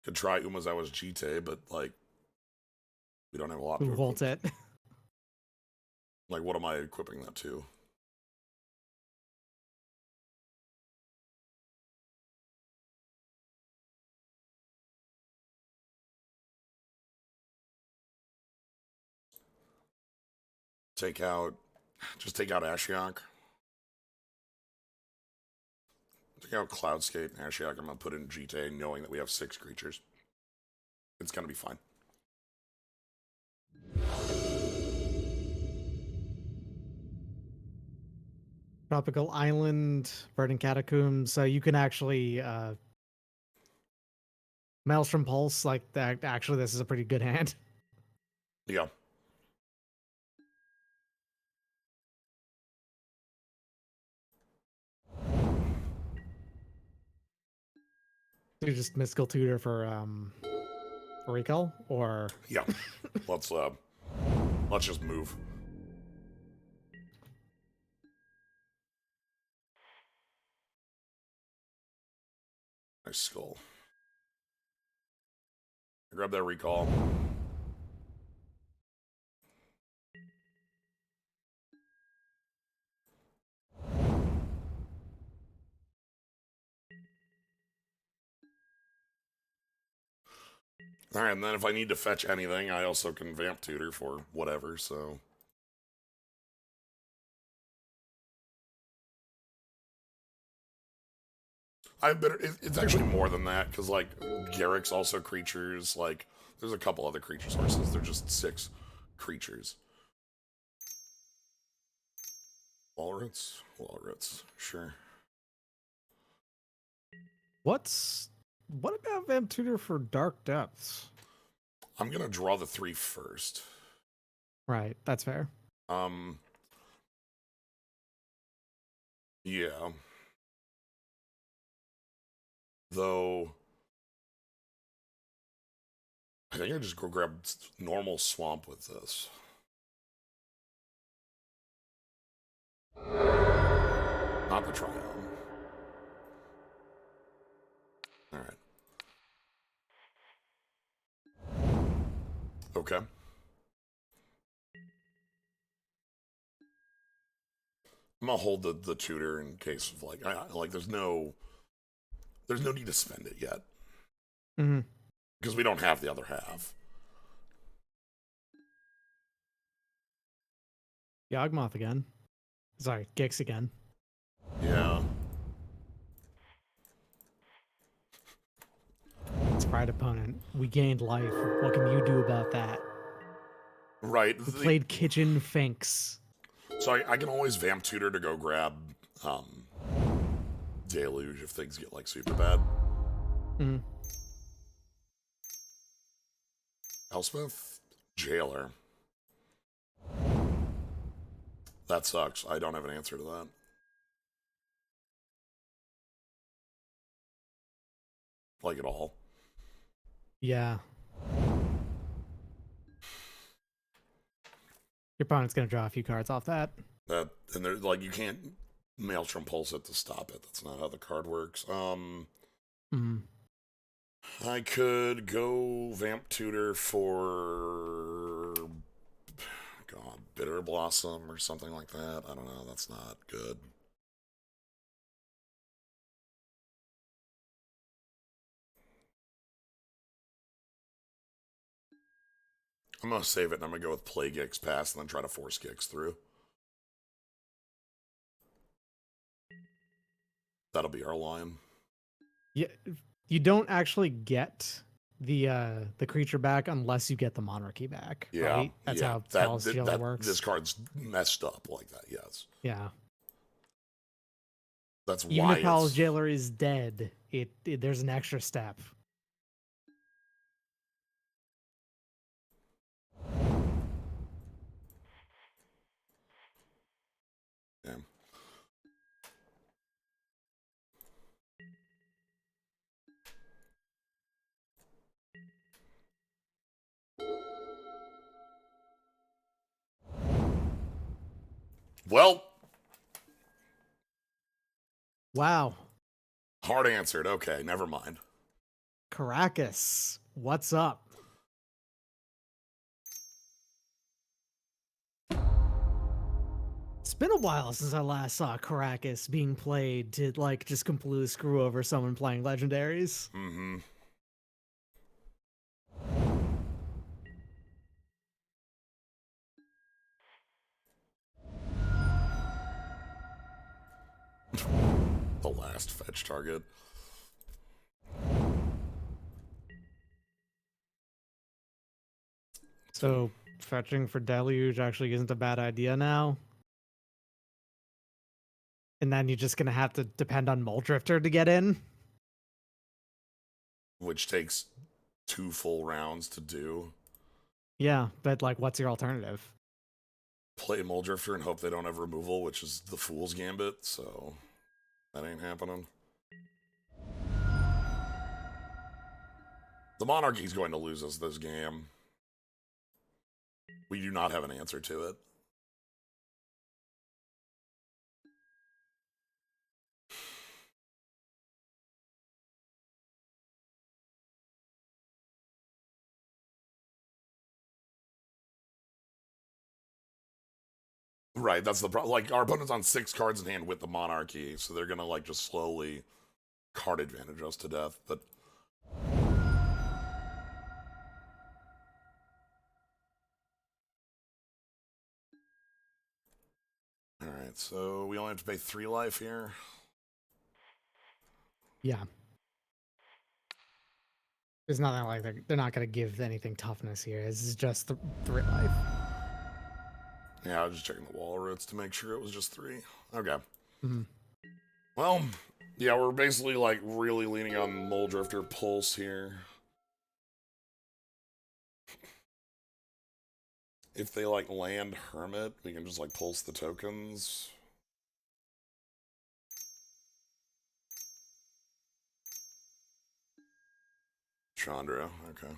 Could try Umazawa's Jite, but like we don't have a lot Who to holds equip. it? Like, what am I equipping that to? Just take out Ashiok. Take out Cloudscape and Ashiok. I'm gonna put in Jite knowing that we have 6 creatures. It's gonna be fine. Tropical Island, Verdant Catacombs. So you can actually Maelstrom Pulse, like that. Actually, this is a pretty good hand. Yeah. You just mystical tutor for recall, or Yeah. Let's just move. Nice skull. Grab that recall. Alright, and then if I need to fetch anything, I also can vamp tutor for whatever, so. It's actually more than that, because, like, Garrick's also creatures, like, there's a couple other creature sources, they're just 6 creatures. Walrus, sure. what about Vamp Tutor for Dark Depths? I'm gonna draw the 3 first. Right, that's fair. Yeah. Though, I think I just go grab normal swamp with this. Not the Triome. Alright. Okay. I'm gonna hold the tutor in case of, like, there's no need to spend it yet. Mm-hmm. Because we don't have the other half. Yawgmoth again. Sorry, Gix again. Yeah. Sprite opponent. We gained life. What can you do about that? Right. We played Kitchen Finks. So I can always vamp tutor to go grab Deluge if things get, like, super bad. Mm-hmm. Elspeth? Jailer. That sucks. I don't have an answer to that. Like, at all. Yeah. Your opponent's gonna draw a few cards off that. And there's, like, you can't Maelstrom Pulse it to stop it. That's not how the card works. I could go Vamp Tutor for, God, Bitter Blossom or something like that. I don't know. That's not good. I'm gonna save it and I'm gonna go with Plague X Pass and then try to force Gix through. That'll be our line. Yeah, you don't actually get the creature back unless you get the monarchy back. Yeah, right? That's how Celestial works. This card's messed up like that. Yes. Yeah. That's Even why if Palace Jailer is dead, it there's an extra step. Yeah. Well, Wow. hard answered. Okay, never mind. Caracas, what's up? It's been a while since I last saw Caracas being played to like just completely screw over someone playing legendaries. Mm-hmm. The last fetch target. So fetching for Deluge actually isn't a bad idea now. And then you're just gonna have to depend on Mulldrifter to get in. Which takes 2 full rounds to do. Yeah, but like, what's your alternative? Play Mulldrifter and hope they don't have removal, which is the Fool's Gambit, so that ain't happening. The Monarchy's going to lose us this game. We do not have an answer to it. Right, that's the problem. Like, our opponent's on 6 cards in hand with the Monarchy, so they're gonna, like, just slowly card advantage us to death, but... Alright, so we only have to pay 3 life here. Yeah. There's nothing like they're not gonna give anything toughness here. This is just 3 life. Yeah, I was just checking the wall roots to make sure it was just 3. Okay. Mm-hmm. Well, yeah, we're basically, like, really leaning on Mulldrifter Pulse here. If they, like, land Hermit, we can just, like, pulse the tokens. Chandra, okay.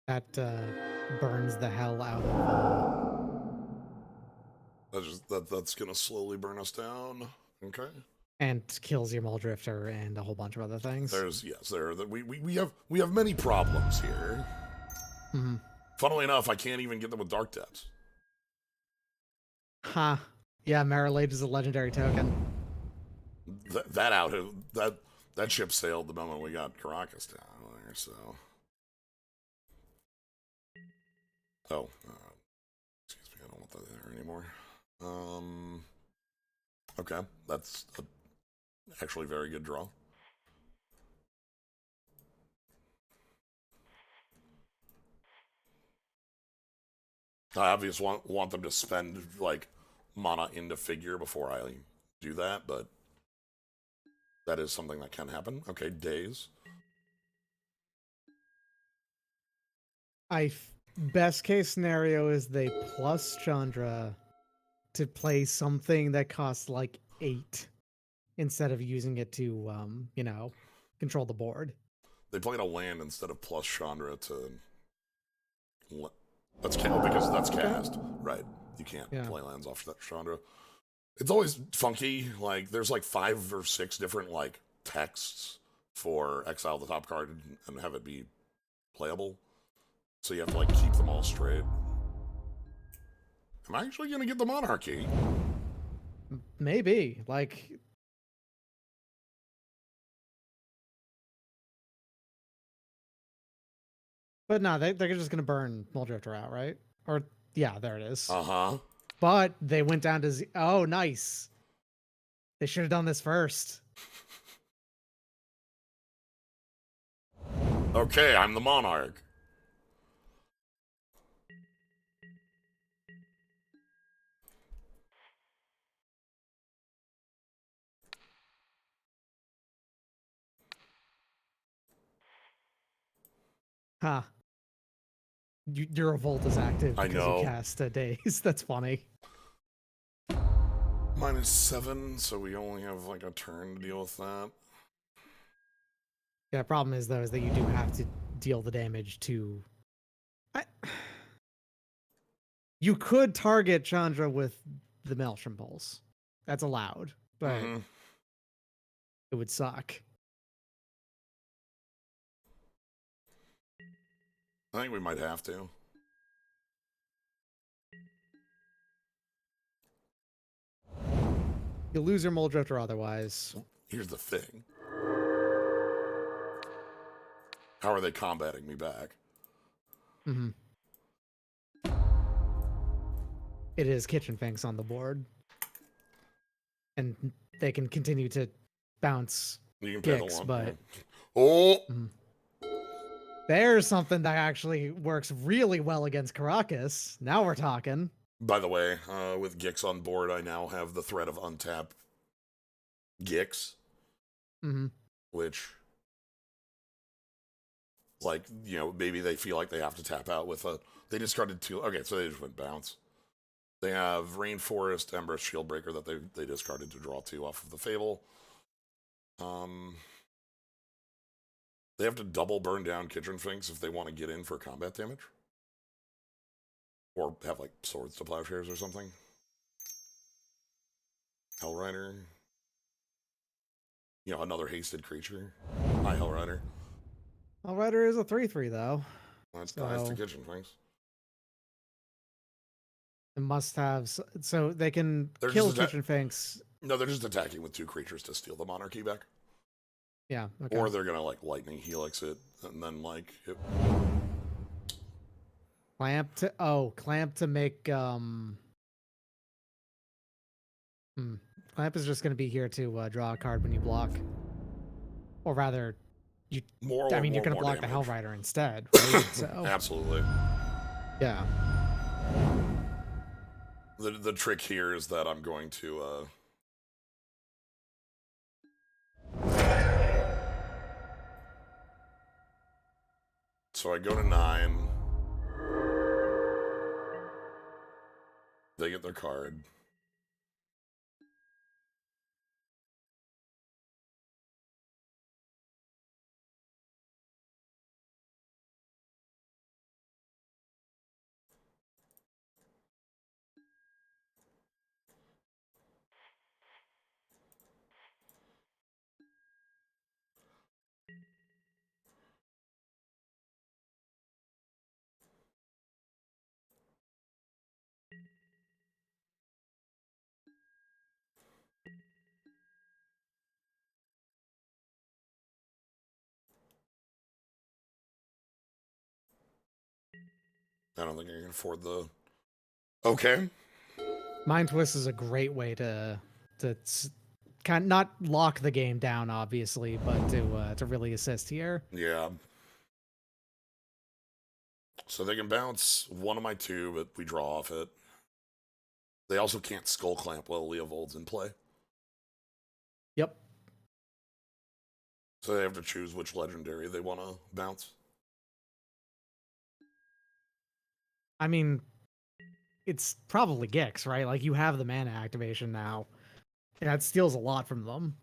That burns the hell out of That's gonna slowly burn us down. Okay. and kills your Mulldrifter and a whole bunch of other things. We have many problems here. Mm-hmm. Funnily enough, I can't even get them with Dark Depths. Huh. Yeah, Marilade is a legendary token. That ship sailed the moment we got Caracas down there, so. Oh, excuse me, I don't want that there anymore. Okay, that's actually a very good draw. I obviously want them to spend, like, mana into figure before I do that, but that is something that can happen. Okay, days. Best case scenario is they plus Chandra to play something that costs like 8 instead of using it to control the board. They played a land instead of plus Chandra to... That's because that's cast. Right. You can't play lands off that Chandra. It's always funky. Like, there's like 5 or 6 different, like, texts for exile the top card and have it be playable. So you have to, like, keep them all straight. Am I actually going to get the Monarchy? Maybe. Like... But no, they're just going to burn Mulldrifter out, right? Or, yeah, there it is. Uh-huh. But they went down to... Oh, nice. They should have done this first. Okay, I'm the Monarch. Huh. Your revolt is active I because know. you cast a daze. That's funny. -7, so we only have, like, a turn to deal with that. Yeah, problem is though is that you do have to deal the damage to. I, you could target Chandra with the Maelstrom Pulse. That's allowed, but it would suck. I think we might have to. You'll lose your Mulldrifter otherwise. Here's the thing. How are they combating me back? Mm-hmm. It is Kitchen Finks on the board. And they can continue to bounce You can pay kicks, the one. but... Oh! There's something that actually works really well against Caracas. Now we're talking. By the way, with Gix on board, I now have the threat of untap Gix. Which, like, you know, maybe they feel like they have to tap out with a... They discarded 2... Okay, so they just went bounce. They have Rainforest, Ember, Shieldbreaker that they discarded to draw 2 off of the Fable. They have to double burn down Kitchen Finks if they want to get in for combat damage. Or have, like, Swords to Plowshares or something. Hellrider. You know, another hasted creature. Hi, Hellrider. Hellrider is a 3/3 though. That's guys to Kitchen Finks. It must have... So they can They're kill Kitchen Finks. No, they're just attacking with 2 creatures to steal the Monarchy back. Yeah, okay. Or they're gonna, like, Lightning Helix it, and then, like... Clamp to... Oh, Clamp to make... Clamp is just gonna be here to draw a card when you block. Or rather, you're gonna block damage. the Hellrider instead, right? So, Absolutely. yeah. The trick here is that I'm going to... So I go to 9. They get their card. I don't think I can afford the... Okay. Mind Twist is a great way to kind of not lock the game down, obviously, but to really assist here. Yeah. So they can bounce 1 of my 2, but we draw off it. They also can't Skull Clamp while Leovold's in play. Yep. So they have to choose which legendary they want to bounce. I mean, it's probably Gix, right? Like, you have the mana activation now. And that steals a lot from them.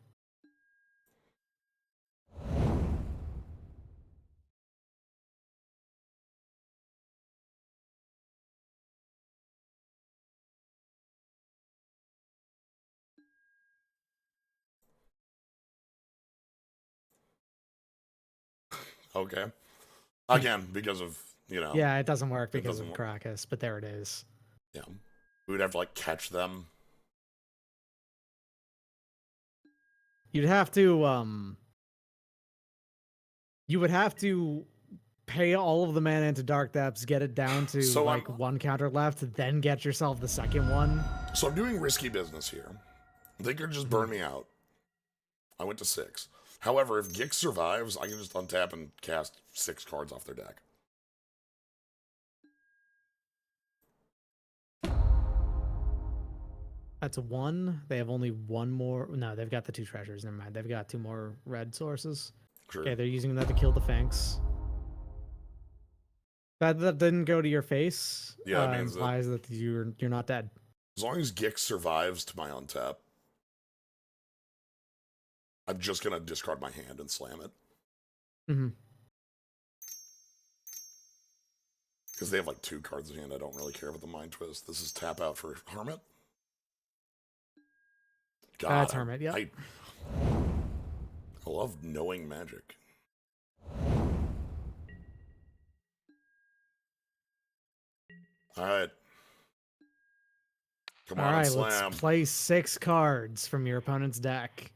Okay. Again, because of, you know... Yeah, it doesn't work because of Caracas, but there it is. Yeah. We would have to, like, catch them. You'd have to, you would have to pay all of the mana into Dark Depths, get it down to, so like, 1 counter left, then get yourself the second one. So I'm doing risky business here. They could just burn me out. I went to 6. However, if Gix survives, I can just untap and cast 6 cards off their deck. That's 1. They have only 1 more. No, they've got the 2 treasures. Never mind. They've got 2 more red sources. Sure. Okay, they're using that to kill the Finks. That didn't go to your face. Yeah, it means implies that you're not dead. As long as Gix survives to my untap, I'm just gonna discard my hand and slam it. Mm-hmm. Because they have like 2 cards in hand. I don't really care about the Mind Twist. This is tap out for Hermit. God, That's Hermit, yep. I love knowing Magic. All right. Come on, slam. Let's play 6 cards from your opponent's deck.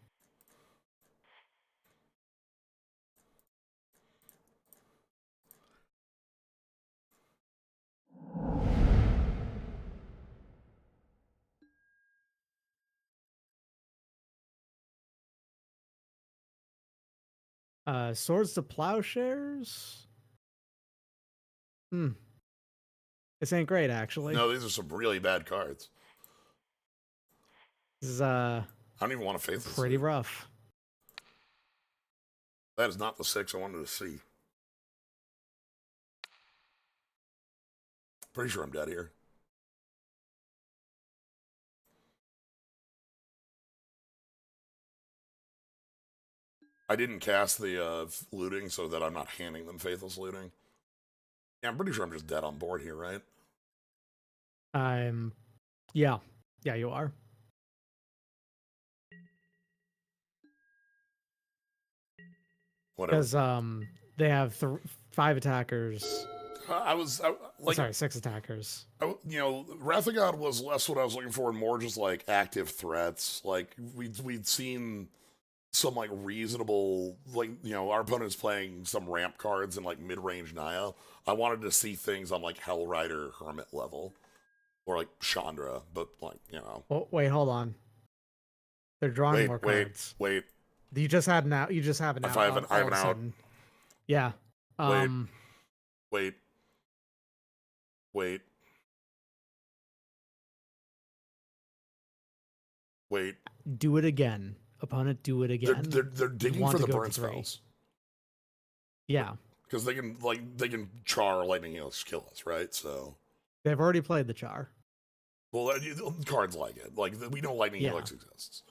Swords to Plowshares? This ain't great, actually. No, these are some really bad cards. This is, I don't even want to face this. Pretty rough. That is not the 6 I wanted to see. Pretty sure I'm dead here. I didn't cast the looting so that I'm not handing them Faithless Looting. Yeah, I'm pretty sure I'm just dead on board here, right? Yeah. Yeah, you are. Whatever. Because they have 5 attackers. Like, 6 attackers. Wrath of God was less what I was looking for and more just like active threats. Like we'd seen some like reasonable, like, our opponent's playing some ramp cards and like mid-range Naya. I wanted to see things on like Hellrider Hermit level or like Chandra, but like, Oh, wait, hold on. They're drawing more cards. Wait. You just had an out. You just have an out. I have an out. Yeah. Wait. Do it again. Opponent, do it again. They're digging for the burn spells. Yeah. Because they can char Lightning Helix kill us, right? So they've already played the char. Well, cards like it. Like, we know Lightning Helix exists.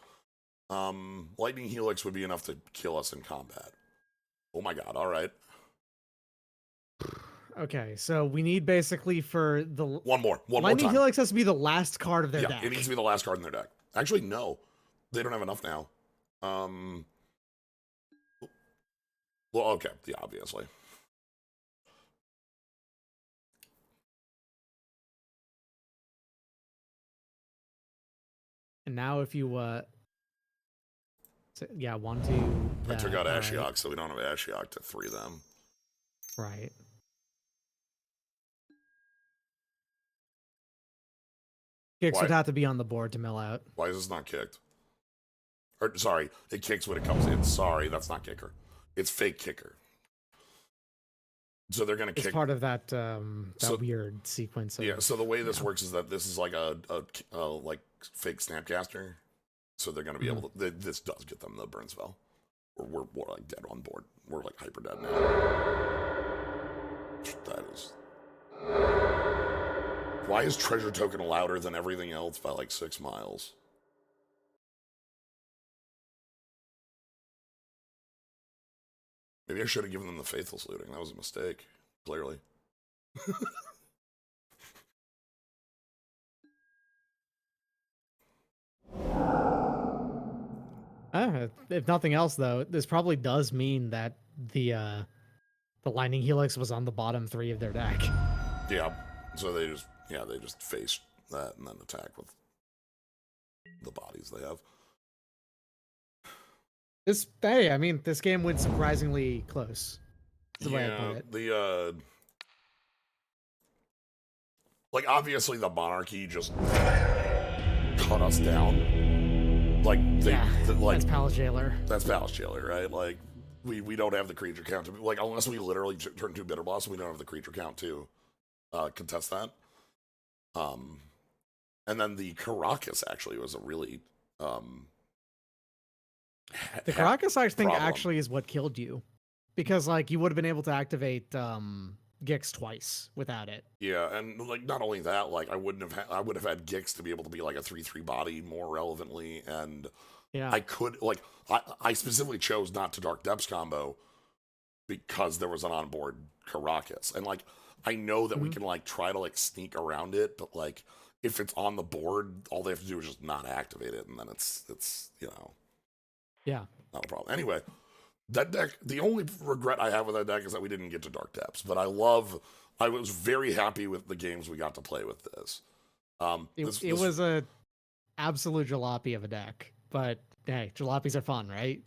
Lightning Helix would be enough to kill us in combat. Oh my god, alright. Okay, so we need basically for the... One more time. Lightning Helix has to be the last card of their deck. Yeah, it needs to be the last card in their deck. Actually, no. They don't have enough now. Well, okay, yeah, obviously. And now if you, want to... I took out Ashiok, so we don't have Ashiok to 3 them. Right. Kicks would have to be on the board to mill out. Why is this not kicked? Or, sorry, it kicks when it comes in. Sorry, that's not kicker. It's fake kicker. So they're going to kick. It's part of that weird sequence. Yeah, so the way this works is that this is like a like fake Snapcaster. So they're going to be able to... This does get them the burn spell. We're like dead on board. We're like hyper dead now. That is... Why is Treasure Token louder than everything else by like 6 miles? Maybe I should have given them the Faithless Looting. That was a mistake, clearly. If nothing else, though, this probably does mean that the Lightning Helix was on the bottom 3 of their deck. Yeah, so they just face that and then attack with the bodies they have. This game went surprisingly close. That's the way I put it. Like, obviously the Monarchy just cut us down. Like, that's Palace Jailer. That's Palace Jailer, right? Like, we don't have the creature count to, like, unless we literally turn 2 Bitter Blossom, we don't have the creature count to contest that. And then the Caracas actually was a really the Caracas, I think, actually is what killed you, because like you would have been able to activate Gix twice without it. Yeah, and like not only that, like I would have had Gix to be able to be like a 3/3 body more relevantly, and I could I specifically chose not to Dark Depths combo because there was an onboard Caracas. And like, I know that we can like try to like sneak around it, but like if it's on the board, all they have to do is just not activate it, and then it's you know, Yeah. not a problem. Anyway, that deck, the only regret I have with that deck is that we didn't get to Dark Depths, but I was very happy with the games we got to play with this. It was a absolute jalopy of a deck, but hey, jalopies are fun, right?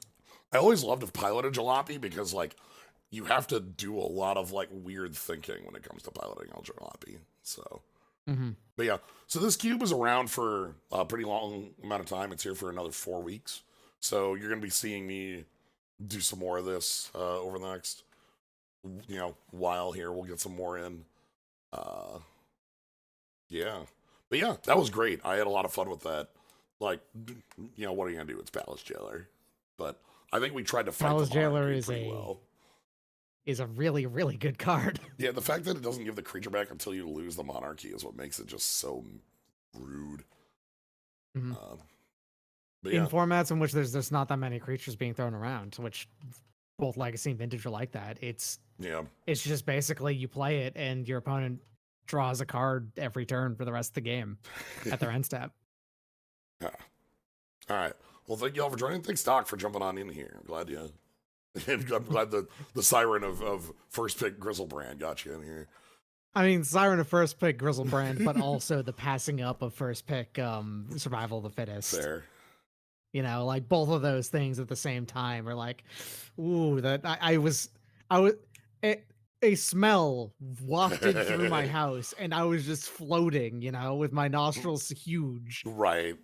I always loved to pilot a jalopy because like you have to do a lot of like weird thinking when it comes to piloting a jalopy. So, but yeah, so this cube is around for a pretty long amount of time. It's here for another 4 weeks. So you're gonna be seeing me do some more of this over the next, while here. We'll get some more in. Yeah, but yeah, that was great. I had a lot of fun with that. Like, what are you gonna do? It's Palace Jailer, but I think we tried to fight Palace the Jailer monarchy is pretty well. is a really, really good card. Yeah, the fact that it doesn't give the creature back until you lose the monarchy is what makes it just so rude. But yeah. In formats in which there's not that many creatures being thrown around, which both Legacy and Vintage are like that. It's just basically you play it and your opponent draws a card every turn for the rest of the game at their end step. Yeah. All right. Well, thank you all for joining. Thanks, Doc, for jumping on in here. I'm glad I'm glad the siren of first pick Grizzlebrand got you in here. I mean, siren of first pick Grizzlebrand, but also the passing up of first pick Survival of the Fittest. Fair. Like both of those things at the same time are like, ooh, that I was a smell wafted through my house and I was just floating, with my nostrils huge. Right.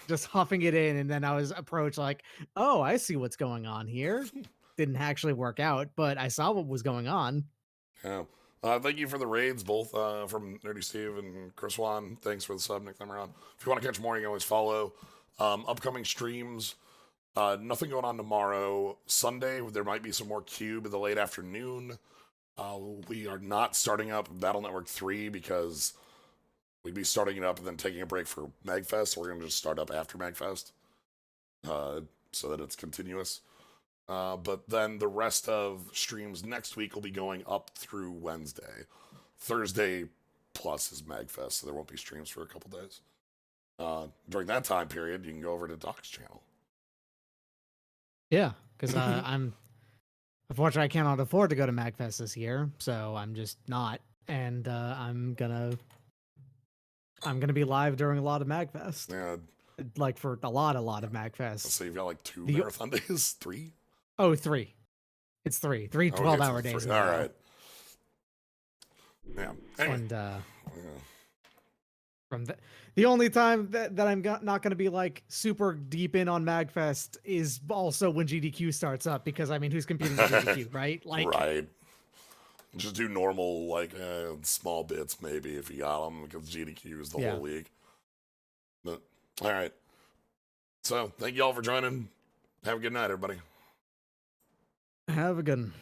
Just huffing it in, and then I was approached like, oh, I see what's going on here. Didn't actually work out, but I saw what was going on. Yeah. Thank you for the raids, both from Nerdy Steve and Chris Wan. Thanks for the sub, Nick Lemeron. If you want to catch more, you can always follow. Upcoming streams, nothing going on tomorrow. Sunday, there might be some more Cube in the late afternoon. We are not starting up Battle Network 3 because we'd be starting it up and then taking a break for MagFest. So we're going to just start up after MagFest so that it's continuous. But then the rest of streams next week will be going up through Wednesday. Thursday plus is MagFest, so there won't be streams for a couple days. During that time period, you can go over to Doc's channel. Yeah, because unfortunately, I cannot afford to go to MagFest this year, so I'm just not. And I'm gonna be live during a lot of MagFest. Yeah. Like for a lot of MagFest. So you've got like 2 marathon days? 3? Oh, 3. It's 3. 3 12-hour days. All right. Yeah. Anyway. And from the only time that I'm not going to be like super deep in on MagFest is also when GDQ starts up, because I mean, who's competing with GDQ, right? Like, right. Just do normal, like small bits maybe if you got them, because GDQ is the whole league. But all right. So thank you all for joining. Have a good night, everybody. Have a good one.